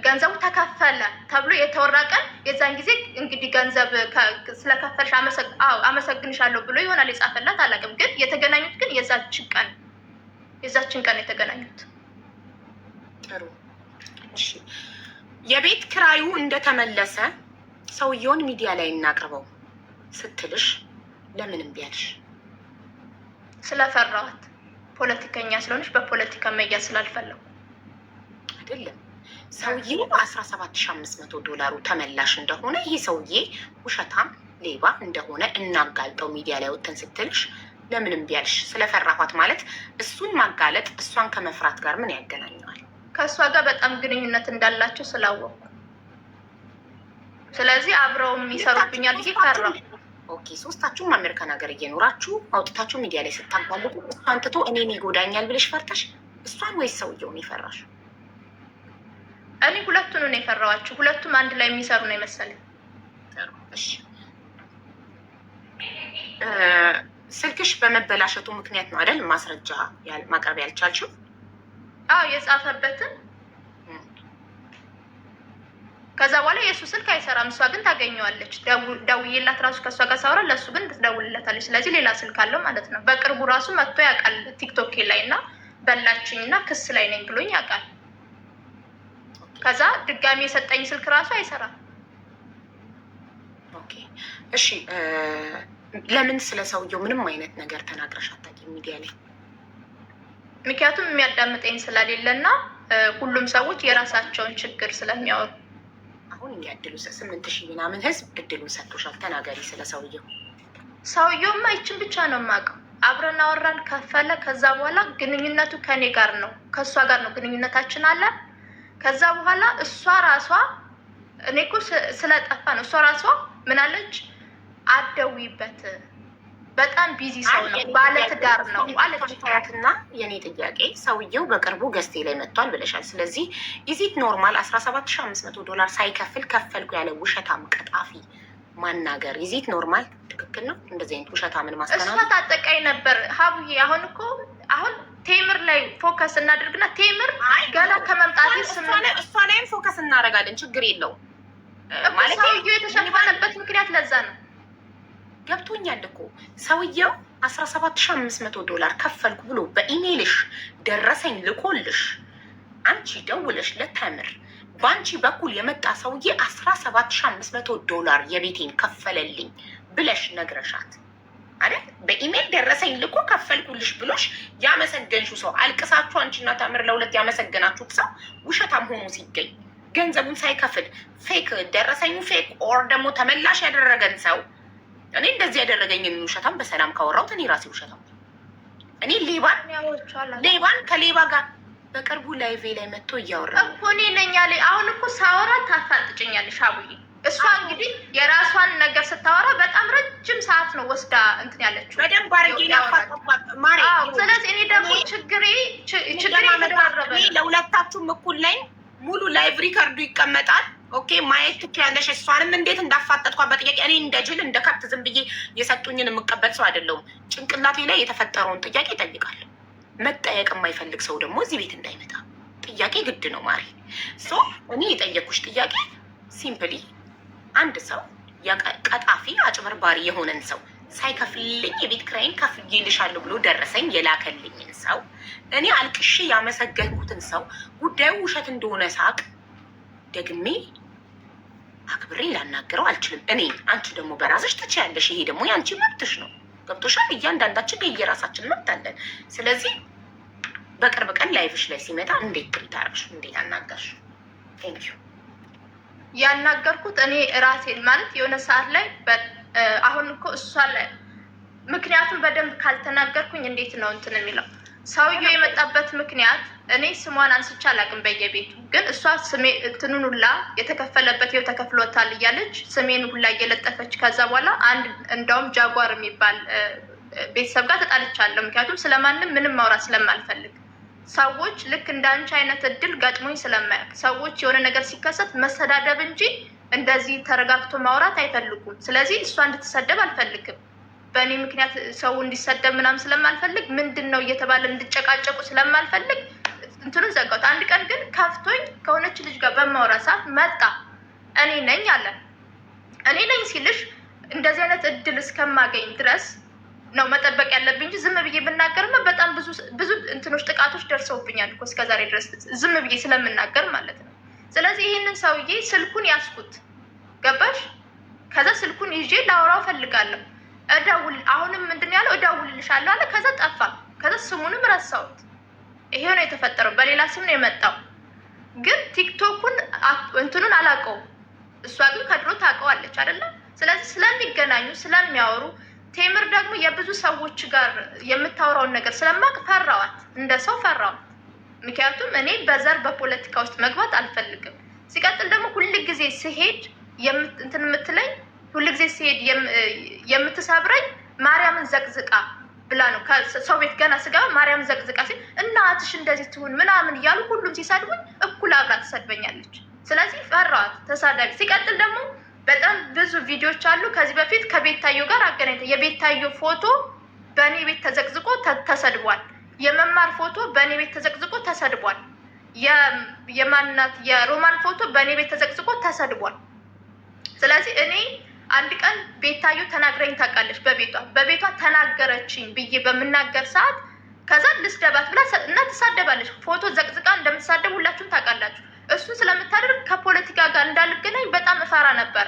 ገንዘቡ ተከፈለ ተብሎ የተወራ ቀን የዛን ጊዜ እንግዲህ ገንዘብ ስለከፈልሽ አመሰግንሻለሁ ብሎ ይሆናል የጻፈላት አላውቅም። ግን የተገናኙት ግን የዛችን ቀን የተገናኙት። ጥሩ እሺ። የቤት ክራዩ እንደተመለሰ ሰውየውን ሚዲያ ላይ እናቅርበው ስትልሽ ለምን እምቢ አልሽ? ስለፈራኋት። ፖለቲከኛ ስለሆነች በፖለቲካ መያዝ ስላልፈለጉ አይደለም። ሰውዬው 17,500 ዶላሩ ተመላሽ እንደሆነ ይህ ሰውዬ ውሸታም ሌባ እንደሆነ እናጋልጠው ሚዲያ ላይ ወጥተን ስትልሽ ለምን እምቢ አልሽ? ስለፈራኋት ማለት እሱን ማጋለጥ እሷን ከመፍራት ጋር ምን ያገናኘዋል? ከእሷ ጋር በጣም ግንኙነት እንዳላቸው ስላወቅኩ፣ ስለዚህ አብረው ይሰሩብኛል ብዬ ፈራሁ። ኦኬ ሶስታችሁም አሜሪካን ሀገር እየኖራችሁ አውጥታችሁ ሚዲያ ላይ ስታጋለጡ እሷን ትቶ እኔን ይጎዳኛል ብለሽ ፈርተሽ እሷን ወይስ ሰውየውን የፈራሽ? እኔ ሁለቱን ነው የፈራኋቸው። ሁለቱም አንድ ላይ የሚሰሩ ነው የመሰለኝ። እሺ ስልክሽ በመበላሸቱ ምክንያት ነው አይደል ማስረጃ ማቅረብ ያልቻልሽው? አዎ የጻፈበትን። ከዛ በኋላ የእሱ ስልክ አይሰራም፣ እሷ ግን ታገኘዋለች። ደውዬላት ራሱ ከእሷ ጋር ሳወራ ለእሱ ግን ትደውልለታለች። ስለዚህ ሌላ ስልክ አለው ማለት ነው። በቅርቡ ራሱ መጥቶ ያውቃል ቲክቶክ ላይ እና በላችኝ እና ክስ ላይ ነኝ ብሎኝ ያውቃል። ከዛ ድጋሚ የሰጠኝ ስልክ ራሱ አይሰራም። ኦኬ እሺ። ለምን ስለ ሰውየው ምንም አይነት ነገር ተናግረሽ አታውቂም ሚዲያ ላይ? ምክንያቱም የሚያዳምጠኝ ስለሌለና ሁሉም ሰዎች የራሳቸውን ችግር ስለሚያወሩ። አሁን የሚያድሉ 8,000 ምናምን ህዝብ እድሉን ሰጥቶሻል። ተናገሪ ስለ ሰውየው። ሰውየውማ ይችን ብቻ ነው የማውቀው። አብረን አወራን፣ ከፈለ። ከዛ በኋላ ግንኙነቱ ከኔ ጋር ነው ከእሷ ጋር ነው ግንኙነታችን አለ። ከዛ በኋላ እሷ ራሷ እኔ እኮ ስለጠፋ ነው እሷ ራሷ ምን አለች? አትደውይበት፣ በጣም ቢዚ ሰው ነው፣ ባለትዳር ነው አለች። እና የኔ ጥያቄ ሰውየው በቅርቡ ገዝቴ ላይ መጥቷል ብለሻል። ስለዚህ ኢዚት ኖርማል 17,500 ዶላር ሳይከፍል ከፈልኩ ያለ ውሸታም ቀጣፊ ማናገር ኢዚት ኖርማል? ትክክል ነው? እንደዚህ አይነት ውሸታምን ማስተናገር። እሷ ታጠቃኝ ነበር ሀቡዬ። አሁን ቴምር ላይ ፎከስ እናደርግና ቴምር ገና ከመምጣት እሷ ላይም ፎከስ እናደርጋለን። ችግር የለውም ማለት ሰውየው የተሸፈነበት ምክንያት ለዛ ነው። ገብቶኛል እኮ ሰውየው 17,500 ዶላር ከፈልኩ ብሎ በኢሜይልሽ ደረሰኝ ልኮልሽ አንቺ ደውለሽ ለተምር በአንቺ በኩል የመጣ ሰውዬ 17,500 ዶላር የቤቴን ከፈለልኝ ብለሽ ነግረሻት አይደል? በኢሜይል ደረሰኝ ልኮ ከፈልኩልሽ ብሎሽ ያመሰገንሽው ሰው አልቅሳችሁ አንቺና ተምር ለሁለት ያመሰገናችሁት ሰው ውሸታም ሆኖ ሲገኝ ገንዘቡን ሳይከፍል ፌክ ደረሰኙ ፌክ ኦር ደግሞ ተመላሽ ያደረገን ሰው እኔ እንደዚህ ያደረገኝን ውሸታም በሰላም ካወራሁት እኔ ራሴ ውሸታም እኔ ሌባን ከሌባ ጋር በቅርቡ ላይቬ ላይ መጥቶ እያወራ እኮ እኔ ነኝ ያለ። አሁን እኮ ሳወራ ታፋጥጭኛለሽ አቡዬ። እሷ እንግዲህ የራሷን ነገር ስታወራ በጣም ረጅም ሰዓት ነው ወስዳ እንትን ያለችው በደንብ አድርጌ ማሬ። ስለዚህ እኔ ደግሞ ችግሬ የተደራረበ ለሁለታችሁም እኩል ነኝ። ሙሉ ላይቭ ሪከርዱ ይቀመጣል። ኦኬ ማየት ትችያለሽ። እሷንም እንዴት እንዳፋጠጥኳት በጥያቄ እኔ እንደ ጅል እንደ ከብት ዝም ብዬ የሰጡኝን የምቀበል ሰው አይደለሁም። ጭንቅላቴ ላይ የተፈጠረውን ጥያቄ ይጠይቃል። መጠየቅ የማይፈልግ ሰው ደግሞ እዚህ ቤት እንዳይመጣ። ጥያቄ ግድ ነው ማሪ። ሶ እኔ የጠየኩሽ ጥያቄ ሲምፕሊ አንድ ሰው ቀጣፊ አጭበርባሪ የሆነን ሰው ሳይከፍልልኝ የቤት ክራይን ከፍዬልሻለሁ ብሎ ደረሰኝ የላከልኝን ሰው እኔ አልቅሼ ያመሰገንኩትን ሰው ጉዳዩ ውሸት እንደሆነ ሳቅ ደግሜ አክብሬ ላናገረው አልችልም። እኔ አንቺ ደግሞ በራስሽ ትችያለሽ። ይሄ ደግሞ የአንቺ መብትሽ ነው። ገብቶሻል? እያንዳንዳችን የየራሳችን መብት አለን። ስለዚህ በቅርብ ቀን ላይፍሽ ላይ ሲመጣ እንዴት ትሪት አደረግሽ? እንዴት አናገርሽ? ቴንኪዩ። ያናገርኩት እኔ ራሴን ማለት የሆነ ሰዓት ላይ አሁን እኮ እሷ ላይ ምክንያቱም በደንብ ካልተናገርኩኝ እንዴት ነው እንትን የሚለው ሰውዬው የመጣበት ምክንያት እኔ ስሟን አንስቼ አላውቅም በየቤቱ ግን እሷ ስሜ እንትኑን ሁላ የተከፈለበት ይኸው ተከፍሎታል እያለች ስሜን ሁላ እየለጠፈች ከዛ በኋላ አንድ እንደውም ጃጓር የሚባል ቤተሰብ ጋር ተጣልቻለሁ። ምክንያቱም ስለማንም ምንም ማውራት ስለማልፈልግ ሰዎች ልክ እንደ አንቺ አይነት እድል ገጥሞኝ ስለማያውቅ ሰዎች የሆነ ነገር ሲከሰት መሰዳደብ እንጂ እንደዚህ ተረጋግቶ ማውራት አይፈልጉም። ስለዚህ እሷ እንድትሰደብ አልፈልግም። በእኔ ምክንያት ሰው እንዲሰደብ ምናምን ስለማልፈልግ ምንድን ነው እየተባለ እንድጨቃጨቁ ስለማልፈልግ እንትኑን ዘጋሁት። አንድ ቀን ግን ከፍቶኝ ከሆነች ልጅ ጋር በማውራ ሰዓት መጣ። እኔ ነኝ አለ። እኔ ነኝ ሲልሽ እንደዚህ አይነት እድል እስከማገኝ ድረስ ነው መጠበቅ ያለብኝ እንጂ ዝም ብዬ ብናገርማ በጣም ብዙ እንትኖች ጥቃቶች ደርሰውብኛል እኮ እስከዛሬ ድረስ ዝም ብዬ ስለምናገር ማለት ነው። ስለዚህ ይህንን ሰውዬ ስልኩን ያስኩት ገባሽ? ከዛ ስልኩን ይዤ ላወራው ፈልጋለሁ። አሁንም ምንድን ያለው እደውልልሻለሁ አለ። ከዛ ጠፋ። ከዛ ስሙንም ረሳሁት። ይሄ ነው የተፈጠረው። በሌላ ስም ነው የመጣው። ግን ቲክቶኩን እንትኑን አላውቀውም። እሷ ግን ከድሮ ታውቀዋለች አይደለም? ስለዚህ ስለሚገናኙ ስለሚያወሩ ቴምር ደግሞ የብዙ ሰዎች ጋር የምታወራውን ነገር ስለማቅ ፈራዋት፣ እንደ ሰው ፈራዋት። ምክንያቱም እኔ በዘር በፖለቲካ ውስጥ መግባት አልፈልግም። ሲቀጥል ደግሞ ሁልጊዜ ስሄድ እንትን የምትለኝ ሁልጊዜ ሲሄድ የምትሰብረኝ ማርያምን ዘቅዝቃ ብላ ነው። ከሰው ቤት ገና ስገባ ማርያምን ዘቅዝቃ ሲል እናትሽ እንደዚህ ትሁን ምናምን እያሉ ሁሉም ሲሰድቡኝ እኩል አብራ ትሰድበኛለች። ስለዚህ ፈራዋት፣ ተሳዳቢ። ሲቀጥል ደግሞ በጣም ብዙ ቪዲዮዎች አሉ ከዚህ በፊት ከቤታዮ ጋር አገናኝተ የቤታዮ ፎቶ በእኔ ቤት ተዘቅዝቆ ተሰድቧል። የመማር ፎቶ በእኔ ቤት ተዘቅዝቆ ተሰድቧል። የማናት የሮማን ፎቶ በእኔ ቤት ተዘቅዝቆ ተሰድቧል። ስለዚህ እኔ አንድ ቀን ቤታዮ ተናግረኝ ታውቃለች። በቤቷ ተናገረችኝ ብዬ በምናገር ሰዓት ከዛ ልስደባት ብላ እና ትሳደባለች። ፎቶ ዘቅዝቃ እንደምትሳደብ ሁላችሁም ታውቃላችሁ። እሱን ስለምታደርግ ከፖለቲካ ጋር እንዳልገናኝ በጣም እፈራ ነበር።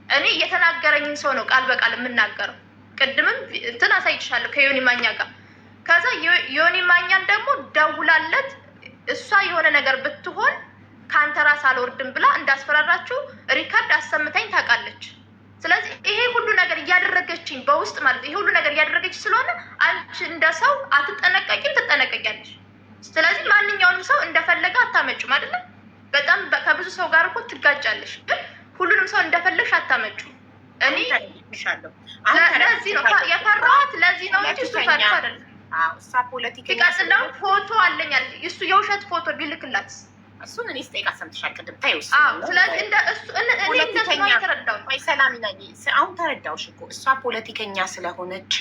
እኔ የተናገረኝን ሰው ነው ቃል በቃል የምናገረው። ቅድምም እንትን አሳይችሻለሁ ከዮኒ ማኛ ጋር። ከዛ ዮኒ ማኛን ደግሞ ደውላለት እሷ የሆነ ነገር ብትሆን ከአንተ ራስ አልወርድም ብላ እንዳስፈራራችሁ ሪካርድ አሰምታኝ ታውቃለች። ስለዚህ ይሄ ሁሉ ነገር እያደረገችኝ በውስጥ ማለት ይሄ ሁሉ ነገር እያደረገች ስለሆነ አንቺ እንደ ሰው አትጠነቀቂም፣ ትጠነቀቂያለሽ። ስለዚህ ማንኛውንም ሰው እንደፈለገ አታመጩም አይደለም። በጣም ከብዙ ሰው ጋር እኮ ትጋጫለሽ፣ ግን ሁሉንም ሰው እንደፈለግሽ አታመጩ። እኔ ለዚህ ነው የፈራኋት፣ ለዚህ ነው እንጂ እሱ ፈርቶ አይደለም። እሷ ፖለቲካ ሲቀጥል ደግሞ ፎቶ አለኝ አለ። እሱ የውሸት ፎቶ ቢልክላት እሱን እኔ ስጠይቃ ሰምተሻል ቅድም ታዩ። ስለዚህ እንደሱ የተረዳው ሰላሚና አሁን ተረዳውሽ እኮ እሷ ፖለቲከኛ ስለሆነች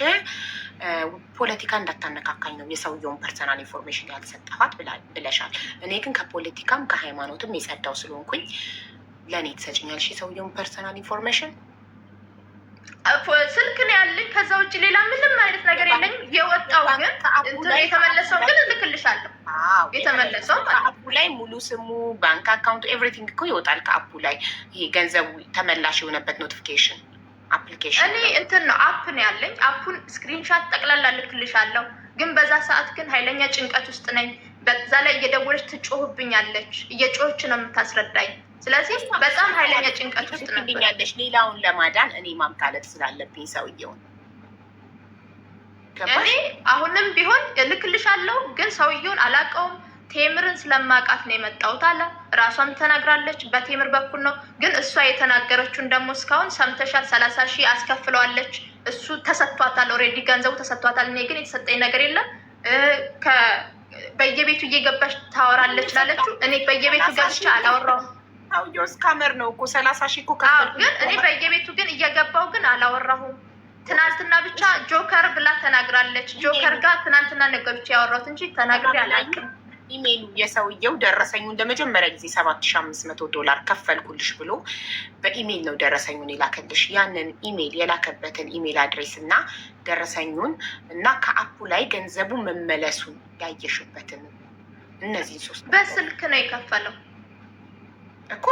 ፖለቲካ እንዳታነካካኝ ነው የሰውየውን ፐርሰናል ኢንፎርሜሽን ያልሰጠኋት ብለሻል። እኔ ግን ከፖለቲካም ከሃይማኖትም የጸዳው ስለሆንኩኝ ለእኔ ትሰጭኛለሽ የሰውየውን ፐርሰናል ኢንፎርሜሽን? ስልክ ነው ያለኝ። ከዛ ውጭ ሌላ ምንም አይነት ነገር የለኝም። የወጣው ግን የተመለሰው ግን እልክልሻለሁ። የተመለሰው ከአፑ ላይ ሙሉ ስሙ፣ ባንክ አካውንቱ፣ ኤቭሪቲንግ እኮ ይወጣል ከአፑ ላይ። ይሄ ገንዘቡ ተመላሽ የሆነበት ኖቲፊኬሽን አፕሊኬሽን። እኔ እንትን ነው አፕ ነው ያለኝ። አፑን ስክሪንሻት ጠቅላላ እልክልሻለሁ። ግን በዛ ሰዓት ግን ኃይለኛ ጭንቀት ውስጥ ነኝ። በዛ ላይ እየደወለች ትጮህብኛለች። እየጮህች ነው የምታስረዳኝ። ስለዚህ በጣም ኃይለኛ ጭንቀት ውስጥ ነበርኛለች። ሌላውን ለማዳን እኔ ማምጣለጥ ስላለብኝ ሰውየውን እኔ አሁንም ቢሆን እልክልሻለሁ፣ ግን ሰውየውን አላውቀውም። ቴምርን ስለማውቃት ነው የመጣሁት አለ። ራሷም ተናግራለች በቴምር በኩል ነው። ግን እሷ የተናገረችውን ደግሞ እስካሁን ሰምተሻል። 30 ሺህ አስከፍለዋለች። እሱ ተሰጥቷታል፣ ኦልሬዲ ገንዘቡ ተሰጥቷታል። እኔ ግን የተሰጠኝ ነገር የለም። በየቤቱ እየገባች ታወራለች ላለችው እኔ በየቤቱ ገብቼ አላወራሁም። ሰውየው ስካመር ነው እኮ 30 ሺህ እኮ ግን እኔ በየቤቱ ግን እየገባው ግን አላወራሁም። ትናንትና ብቻ ጆከር ብላ ተናግራለች። ጆከር ጋር ትናንትና ነገሮች ያወራሁት እንጂ ተናግሬ አላውቅም። ኢሜይሉ የሰውየው ደረሰኙን ለመጀመሪያ ጊዜ $7500 ከፈልኩልሽ ብሎ በኢሜይል ነው ደረሰኙን የላከልሽ። ያንን ኢሜይል የላከበትን ኢሜይል አድሬስ እና ደረሰኙን እና ከአፑ ላይ ገንዘቡ መመለሱን ያየሽበትን እነዚህ 3 በስልክ ነው የከፈለው እኮ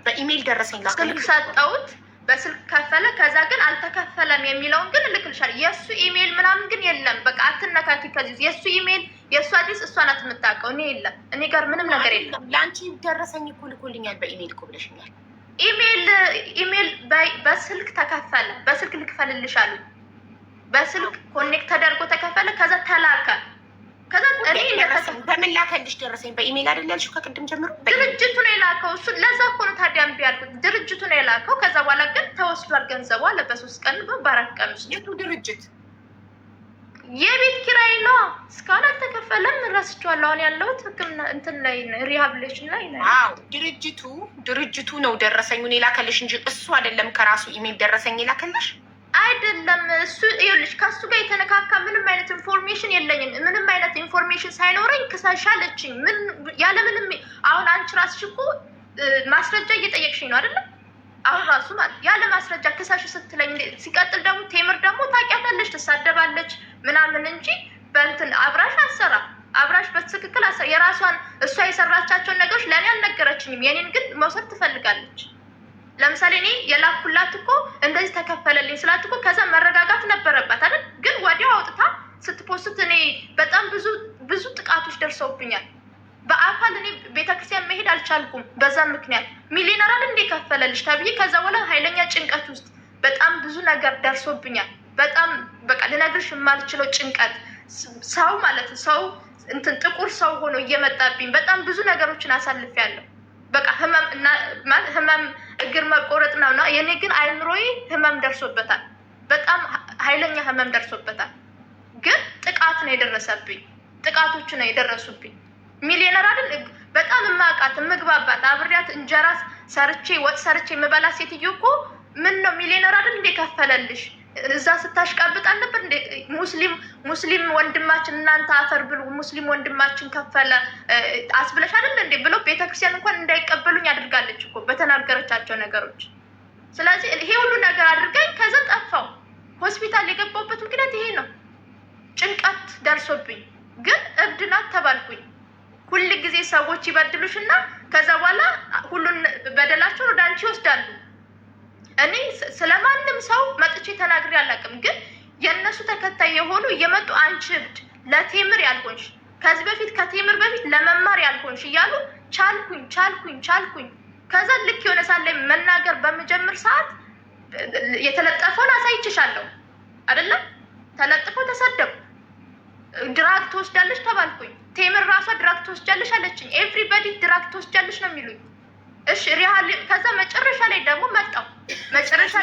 በኢሜይል ደረሰኝ ስልክ ሰጠሁት። በስልክ ከፈለ። ከዛ ግን አልተከፈለም የሚለውን ግን እልክልሻለሁ። የእሱ ኢሜይል ምናምን ግን የለም። በቃ አትነካኪ ከዚህ የእሱ ኢሜይል የእሱ አድሬስ እሷ ናት የምታውቀው። እኔ የለም፣ እኔ ጋር ምንም ነገር የለም። ለአንቺ ደረሰኝ እኮ ልኮልኛል በኢሜይል እኮ ብለሽኛል። ኢሜይል በስልክ ተከፈለ። በስልክ ልክፈልልሽ አሉ። በስልክ ኮኔክት ተደርጎ ተከፈለ። ከዛ ተላከ። ከዛ እኔ በምን ላከልሽ ደረሰኝ? በኢሜይል አይደል ያልሽው ከቅድም ጀምሮ? ድርጅቱ ነው የላከው። እሱ ለዛ እኮ ነው ታዲያ እምቢ ያልኩት። ድርጅቱ ነው የላከው። ከዛ በኋላ ግን ተወስዷል ገንዘቡ አለ። በ3 ቀን በ4 ቀን ውስጥ። የቱ ድርጅት? የቤት ኪራይ ነው። እስካሁን አልተከፈለም። እረስቸዋለሁ። አሁን ያለሁት ሕክምና እንትን ላይ ሪሃብሊቴሽን ላይ ነው። አዎ ድርጅቱ ነው ደረሰኙን የላከልሽ እንጂ እሱ አይደለም ከራሱ ኢሜይል ደረሰኝ የላከልሽ አይደለም። እሱ ይኸውልሽ ከሱ ጋር የተነካካ ምንም አይነት ኢንፎርሜሽን የለኝም። ምንም አይነት ኢንፎርሜሽን ሳይኖረኝ ክሳሽ አለችኝ። ምን ያለ ምንም አሁን አንቺ ራስሽ እኮ ማስረጃ እየጠየቅሽኝ ነው አይደለም? አሁን ራሱ ማለት ያለ ማስረጃ ክሳሽ ስትለኝ፣ ሲቀጥል ደግሞ ቴምር ደግሞ ታውቂያታለሽ፣ ትሳደባለች ምናምን እንጂ በእንትን አብራሽ አሰራ አብራሽ በትክክል የራሷን እሷ የሰራቻቸውን ነገሮች ለእኔ አልነገረችኝም። የኔን ግን መውሰድ ትፈልጋለች። ለምሳሌ እኔ የላኩላት እኮ እንደዚህ ተከፈለልኝ ስላት እኮ ከዛ መረጋጋት ነበረባት አይደል? ግን ወዲያው አውጥታ ስትፖስት እኔ በጣም ብዙ ጥቃቶች ደርሰውብኛል። በአካል እኔ ቤተክርስቲያን መሄድ አልቻልኩም። በዛ ምክንያት ሚሊዮነራል እንደ ከፈለልሽ ተብዬ ከዛ በኋላ ኃይለኛ ጭንቀት ውስጥ በጣም ብዙ ነገር ደርሶብኛል። በጣም በቃ ልነግርሽ የማልችለው ጭንቀት ሰው ማለት ሰው እንትን ጥቁር ሰው ሆኖ እየመጣብኝ በጣም ብዙ ነገሮችን አሳልፌያለሁ። በቃ ህመም እግር መቆረጥ ነው። የኔ ግን አይምሮዬ ህመም ደርሶበታል። በጣም ኃይለኛ ህመም ደርሶበታል። ግን ጥቃት ነው የደረሰብኝ። ጥቃቶቹ ነው የደረሱብኝ። ሚሊዮነር አይደል? በጣም የማውቃት የምግባባት አብሬያት እንጀራ ሰርቼ ወጥ ሰርቼ የምበላ ሴትዮ እኮ ምን ነው ሚሊዮነር አይደል እንደ ከፈለልሽ እዛ ስታሽቃብጥ አልነበር እንደ ሙስሊም ወንድማችን እናንተ አፈር ብሉ ሙስሊም ወንድማችን ከፈለ አስብለሽ አይደል እንዴ ብሎ ቤተክርስቲያን እንኳን እንዳይቀበሉኝ አድርጋለች እኮ በተናገረቻቸው ነገሮች። ስለዚህ ይሄ ሁሉ ነገር አድርገኝ ከዛ ጠፋው። ሆስፒታል የገባሁበት ምክንያት ይሄ ነው። ጭንቀት ደርሶብኝ ግን እብድ ናት ተባልኩኝ። ሁል ጊዜ ሰዎች ይበድሉሽና ከዛ በኋላ ሁሉን በደላቸውን ወደ አንቺ ይወስዳሉ። እኔ ስለማንም ሰው መጥቼ ተናግሬ አላውቅም። ግን የእነሱ ተከታይ የሆኑ እየመጡ አንቺ እብድ ለቴምር ያልሆንሽ ከዚህ በፊት ከቴምር በፊት ለመማር ያልሆንሽ እያሉ ቻልኩኝ። ከዛ ልክ የሆነ ሳለ መናገር በምጀምር ሰዓት የተለጠፈውን አሳይችሻለሁ አይደለም? ተለጥፎ ተሰደቡ። ድራግ ትወስዳለች ተባልኩኝ። ቴምር ራሷ ድራግ ትወስጃለሽ አለችኝ። ኤቭሪባዲ ድራግ ትወስጃለሽ ነው የሚሉኝ። እሺ ሪያል ከዛ መጨረሻ ላይ ደግሞ መጣው። መጨረሻ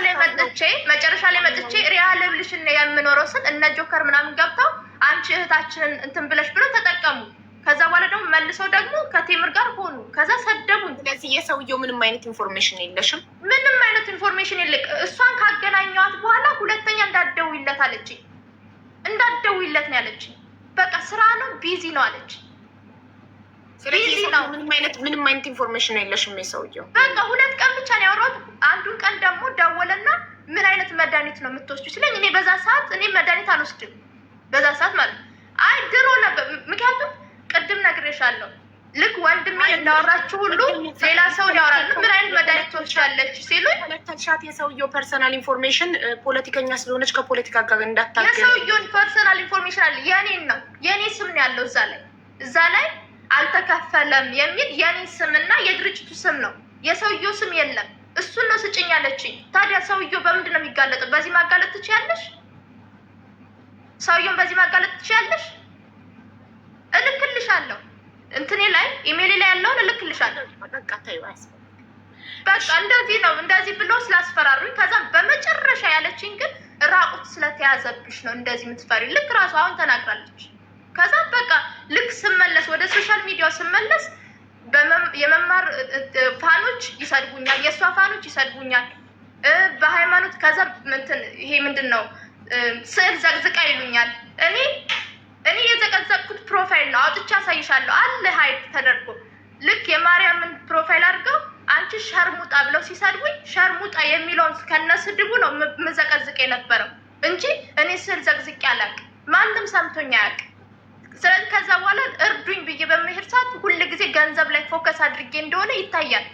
ላይ መጥቼ ሪያል ብልሽ እና የምኖረው ስል እነ ጆከር ምናምን ገብተው አንቺ እህታችንን እንትን ብለሽ ብሎ ተጠቀሙ። ከዛ በኋላ ደግሞ መልሰው ደግሞ ከቴምር ጋር ሆኑ። ከዛ ሰደቡን። ስለዚህ የሰውየው ምንም አይነት ኢንፎርሜሽን የለሽም? ምንም አይነት ኢንፎርሜሽን የለ። እሷን ካገናኘዋት በኋላ ሁለተኛ እንዳትደውይለት አለችኝ። እንዳትደውይለት ነው ያለችኝ። በቃ ስራ ነው ቢዚ ነው አለች። ስለዚህ ነው ምንም አይነት ኢንፎርሜሽን የለሽም የሰውየው። በቃ 2 ቀን ብቻ ነው ያወራሁት። አንዱን ቀን ደግሞ ደወለና ምን አይነት መድኃኒት ነው የምትወስጂው ሲለኝ እኔ በዛ ሰዓት እኔ መድኃኒት አልወስድም። በዛ ሰዓት ማለት አይ ድሮ ነበር። ምክንያቱም ቅድም ነግሬሻለሁ ልክ ወንድሜ እንዳወራችሁ ሁሉ ሌላ ሰው ያወራል። ምን አይነት መድኃኒት ትወስጃለች ሲሉኝ ተሻት የሰውየው ፐርሰናል ኢንፎርሜሽን ፖለቲከኛ ስለሆነች ከፖለቲካ ጋር እንዳታገኝ የሰውየውን ፐርሰናል ኢንፎርሜሽን አለ። የኔን ነው የኔ ስም ነው ያለው እዛ ላይ አልተከፈለም የሚል የኔ ስምና የድርጅቱ ስም ነው። የሰውየው ስም የለም። እሱን ነው ስጭኝ ያለችኝ። ታዲያ ሰውየው በምንድን ነው የሚጋለጠው? በዚህ ማጋለጥ ትችያለሽ? ሰውየውን በዚህ ማጋለጥ ትችያለሽ? እልክልሻለሁ። እንትኔ ላይ ኢሜይል ላይ ያለውን እልክልሻለሁ። በቃ እንደዚህ ነው እንደዚህ ብሎ ስላስፈራሩኝ፣ ከዛ በመጨረሻ ያለችኝ ግን ራቁት ስለተያዘብሽ ነው እንደዚህ የምትፈሪ። ልክ ራሱ አሁን ተናግራለች። ከዛ በቃ ልክ ስመለስ ወደ ሶሻል ሚዲያው ስመለስ የመማር ፋኖች ይሰድቡኛል፣ የእሷ ፋኖች ይሰድቡኛል በሃይማኖት። ከዛ ይሄ ምንድን ነው ስዕል ዘቅዝቃ ይሉኛል። እኔ የዘቀዘቅኩት ፕሮፋይል ነው አውጥቼ አሳይሻለሁ አለ ሀይድ ተደርጎ ልክ የማርያምን ፕሮፋይል አድርገው አንቺ ሸርሙጣ ብለው ሲሰድቡኝ ሸርሙጣ የሚለውን ከነስድቡ ነው ምዘቀዝቅ የነበረው እንጂ እኔ ስዕል ዘቅዝቄ አላውቅም። ማንም ሰምቶኝ አያውቅም። ስለዚህ ከዛ በኋላ እርዱኝ ብዬ በመሄድ ሰዓት ሁልጊዜ ገንዘብ ላይ ፎከስ አድርጌ እንደሆነ ይታያል።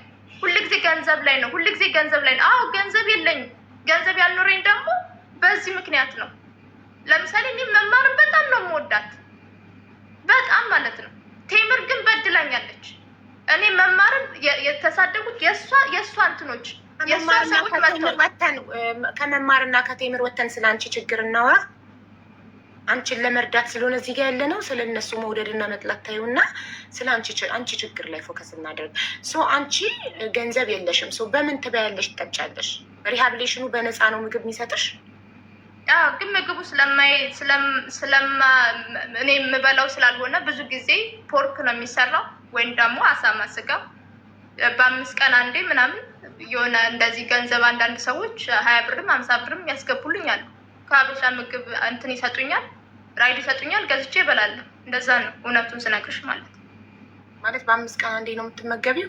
ሁልጊዜ ገንዘብ ላይ ነው፣ ሁልጊዜ ገንዘብ ላይ ነው። አዎ ገንዘብ የለኝም። ገንዘብ ያልኖረኝ ደግሞ በዚህ ምክንያት ነው። ለምሳሌ እኔ መማርን በጣም ነው የምወዳት፣ በጣም ማለት ነው። ቴምር ግን በድላኛለች። እኔ መማርን የተሳደጉት የእሷ እንትኖች የእሷ ሰዎች ከመማርና ከቴምር ወተን ስለ አንቺ ችግር እናወራ። አንቺን ለመርዳት ስለሆነ እዚህ ጋር ያለ ነው። ስለ እነሱ መውደድና መጥላት ታዩና ስለ አንቺ ችግር ላይ ፎከስ እናደርግ። አንቺ ገንዘብ የለሽም። በምን ትበያለሽ? ትጠጫለሽ? ሪሃብሊሽኑ በነፃ ነው ምግብ የሚሰጥሽ? ግን ምግቡ እኔ የምበላው ስላልሆነ ብዙ ጊዜ ፖርክ ነው የሚሰራው ወይም ደግሞ አሳማ ስጋ በ5 ቀን አንዴ ምናምን የሆነ እንደዚህ ገንዘብ አንዳንድ ሰዎች 20 ብርም 50 ብርም ያስገቡልኛል። ከሀበሻ ምግብ እንትን ይሰጡኛል፣ ራይድ ይሰጡኛል፣ ገዝቼ እበላለሁ። እንደዛ ነው እውነቱን ስነግርሽ ማለት በ5 ቀን አንዴ ነው የምትመገቢው?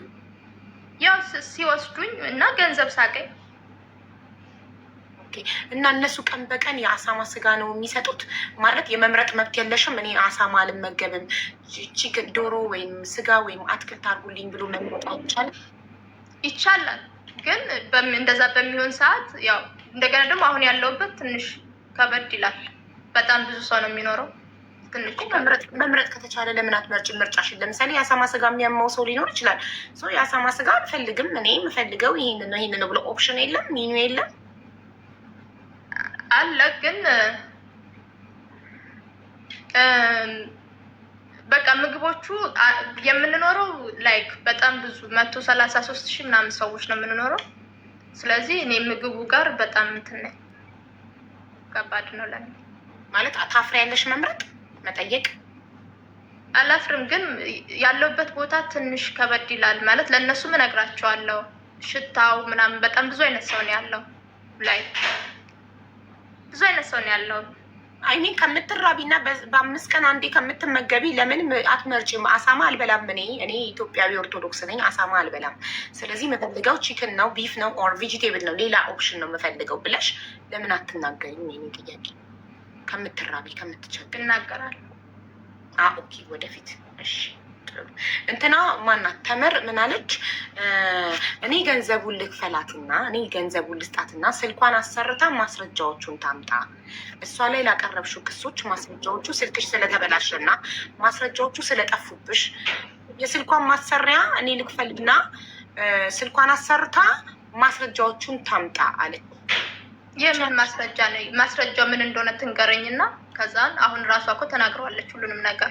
ያው ሲወስዱኝ እና ገንዘብ ሳገኝ እና እነሱ ቀን በቀን የአሳማ ስጋ ነው የሚሰጡት ማለት የመምረጥ መብት የለሽም። እኔ አሳማ አልመገብም ቺክን፣ ዶሮ ወይም ስጋ ወይም አትክልት አድርጉልኝ ብሎ መምረጥ አይቻልም? ይቻላል፣ ግን እንደዛ በሚሆን ሰዓት ያው እንደገና ደግሞ አሁን ያለውበት ትንሽ ከበድ ይላል። በጣም ብዙ ሰው ነው የሚኖረው። ትንሽ መምረጥ ከተቻለ ለምን አትመርጭም? ምርጫሽን ለምሳሌ የአሳማ ስጋ የሚያማው ሰው ሊኖር ይችላል። የአሳማ ስጋ አልፈልግም እኔ የምፈልገው ይህን ነው ብሎ ኦፕሽን የለም፣ ሚኑ የለም አለ። ግን በቃ ምግቦቹ የምንኖረው ላይክ በጣም ብዙ 133,000 ምናምን ሰዎች ነው የምንኖረው። ስለዚህ እኔ ምግቡ ጋር በጣም እንትን ነኝ። ከባድ ነው ለኔ ማለት ታፍሪያለሽ? መምረጥ መጠየቅ አላፍርም፣ ግን ያለውበት ቦታ ትንሽ ከበድ ይላል ማለት ለእነሱም እነግራቸዋለሁ። ሽታው ምናምን በጣም ብዙ አይነት ሰው ነው ያለው ላይ ብዙ አይነት ሰው ነው ያለው። አይኔን ከምትራቢና በ5 ቀን አንዴ ከምትመገቢ ለምን አትመርጭም? አሳማ አልበላም እኔ ኢትዮጵያዊ ኦርቶዶክስ ነኝ፣ አሳማ አልበላም። ስለዚህ የምፈልገው ቺክን ነው፣ ቢፍ ነው፣ ኦር ቬጂቴብል ነው፣ ሌላ ኦፕሽን ነው የምፈልገው ብለሽ ለምን አትናገሪም? የኔ ጥያቄ ከምትራቢ ከምትቸገር እናገራለሁ። ኦኬ ወደፊት እሺ። እንትና ማናት ተምር ምናለች? እኔ ገንዘቡን ልክፈላትና እኔ ገንዘቡን ልስጣትና ስልኳን አሰርታ ማስረጃዎቹን ታምጣ። እሷ ላይ ላቀረብሽው ክሶች ማስረጃዎቹ ስልክሽ ስለተበላሸና ማስረጃዎቹ ስለጠፉብሽ የስልኳን ማሰሪያ እኔ ልክፈልና ስልኳን አሰርታ ማስረጃዎቹን ታምጣ አለች። የምን ማስረጃ ነው? ማስረጃው ምን እንደሆነ ትንገረኝና ከዛን አሁን ራሷ እኮ ተናግረዋለች ሁሉንም ነገር።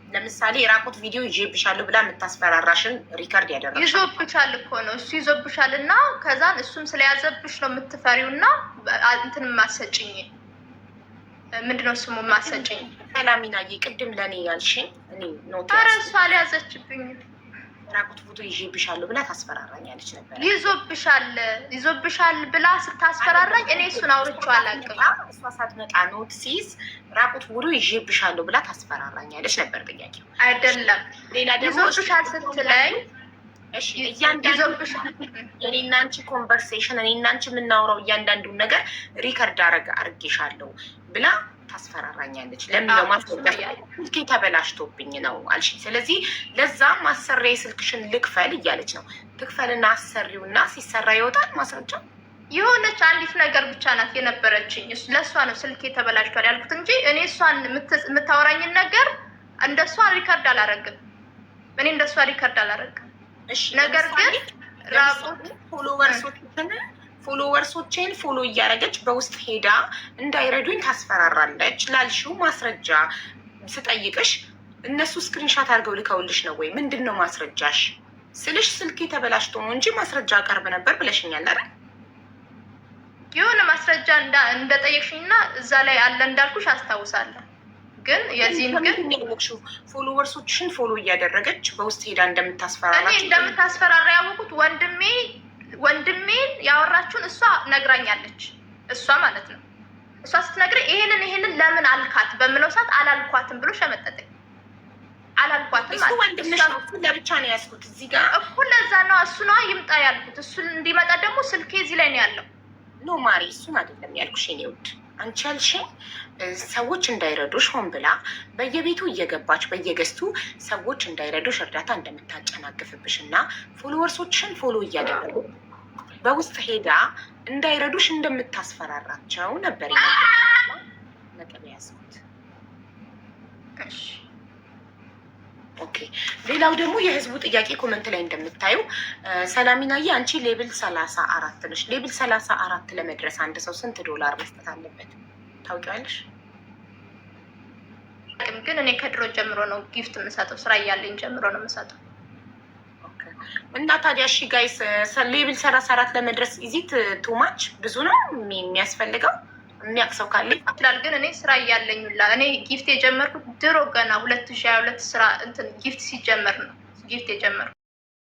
ለምሳሌ የራቁት ቪዲዮ ይዤብሻለሁ ብላ የምታስፈራራሽን ሪከርድ ያደረግሽ ይዞብሻል እኮ ነው እሱ ይዞብሻል። እና ከዛን እሱም ስለያዘብሽ ነው የምትፈሪው። እና እንትን ማሰጭኝ ምንድነው ስሙ ማሰጭኝ? ሰላሚናዬ ቅድም ለእኔ ያልሽኝ እኔ ኖት ኧረ እሷ አልያዘችብኝም። ራቁት ፎቶ ይዤብሻለሁ ብላ ታስፈራራኛለች ነበር። ይዞብሻል ብላ ስታስፈራራኝ እኔ እሱን አውርቼው አላውቅም። እሷ ሳትመጣ ኖት ሲይዝ ራቁት ፎቶ ይዤብሻለሁ ብላ ታስፈራራኛለች ነበር። ጥያቄው አይደለም ሌላ ደግሞ ይዞብሻል ስትለኝ እሺ እያንዳንዱ የኔና አንቺ ኮንቨርሴሽን እኔና አንቺ የምናወራው እያንዳንዱን ነገር ሪከርድ አርጌሻለሁ ብላ ታስፈራራኛለች። ለሚለው ማስረጃ ስልኬ ተበላሽቶብኝ ነው አልሽ። ስለዚህ ለዛ ማሰሪያ ስልክሽን ልክፈል እያለች ነው። ትክፈልና አሰሪውና ሲሰራ ይወጣል ማስረጃ። የሆነች አንዲት ነገር ብቻ ናት የነበረችኝ። ለእሷ ነው ስልኬ ተበላሽቷል ያልኩት እንጂ እኔ እሷን የምታወራኝን ነገር እንደ እሷ ሪከርድ አላረግም። እኔ እንደሷ ሪከርድ አላደረግም። ነገር ግን ፎሎወርሶችን ፎሎ እያደረገች በውስጥ ሄዳ እንዳይረዱኝ ታስፈራራለች ላልሽው ማስረጃ ስጠይቅሽ እነሱ ስክሪንሻት አድርገው ልከውልሽ ነው ወይ? ምንድን ነው ማስረጃሽ ስልሽ ስልክ ተበላሽቶ ነው እንጂ ማስረጃ አቀርብ ነበር ብለሽኛል አይደል? የሆነ ማስረጃ እንደጠየቅሽኝና እዛ ላይ አለ እንዳልኩሽ አስታውሳለሁ። ግን የዚህን ግን ፎሎወርሶችን ፎሎ እያደረገች በውስጥ ሄዳ እንደምታስፈራራ እኔ እንደምታስፈራራ ያወቁት ወንድሜን ያወራችሁን እሷ ነግራኛለች። እሷ ማለት ነው። እሷ ስትነግረኝ ይሄንን ለምን አልካት በምለው ሰዓት አላልኳትም ብሎ ሸመጠጠኝ። አላልኳትም እሱ ወንድምሽ ነው። ለብቻ ነው ያዝኩት እዚህ ጋር እኮ ለዛ ነው እሱ ነው ይምጣ ያልኩት። እሱ እንዲመጣ ደግሞ ስልኬ እዚህ ላይ ነው ያለው። ኖ ማሪ እሱን አይደለም ያልኩሽ የኔ ውድ። አንቺ ያልሽኝ ሰዎች እንዳይረዱሽ ሆን ብላ በየቤቱ እየገባች በየገዝቱ ሰዎች እንዳይረዱሽ እርዳታ እንደምታጨናግፍብሽ እና ፎሎወርሶችን ፎሎ እያደረጉ በውስጥ ሄዳ እንዳይረዱሽ እንደምታስፈራራቸው ነበር ነጥብ ያዝኩት። ኦኬ። ሌላው ደግሞ የህዝቡ ጥያቄ ኮመንት ላይ እንደምታዩ ሰላሚናዬ አንቺ ሌብል 34 ነሽ። ሌብል 34 ለመድረስ አንድ ሰው ስንት ዶላር መስጠት አለበት ታውቂዋለሽ? ግን እኔ ከድሮ ጀምሮ ነው ጊፍት የምሰጠው፣ ስራ እያለኝ ጀምሮ ነው የምሰጠው። እና ታዲያ እሺ ጋይስ ሌብል 34 ለመድረስ ኢዚት ቱማች ብዙ ነው የሚያስፈልገው? የሚያውቅ ሰው ካለ ይችላል። ግን እኔ ስራ እያለኝ እኔ ጊፍት የጀመርኩት ድሮ ገና 2022 ስራ እንትን ጊፍት ሲጀመር ነው ጊፍት የጀመርኩት።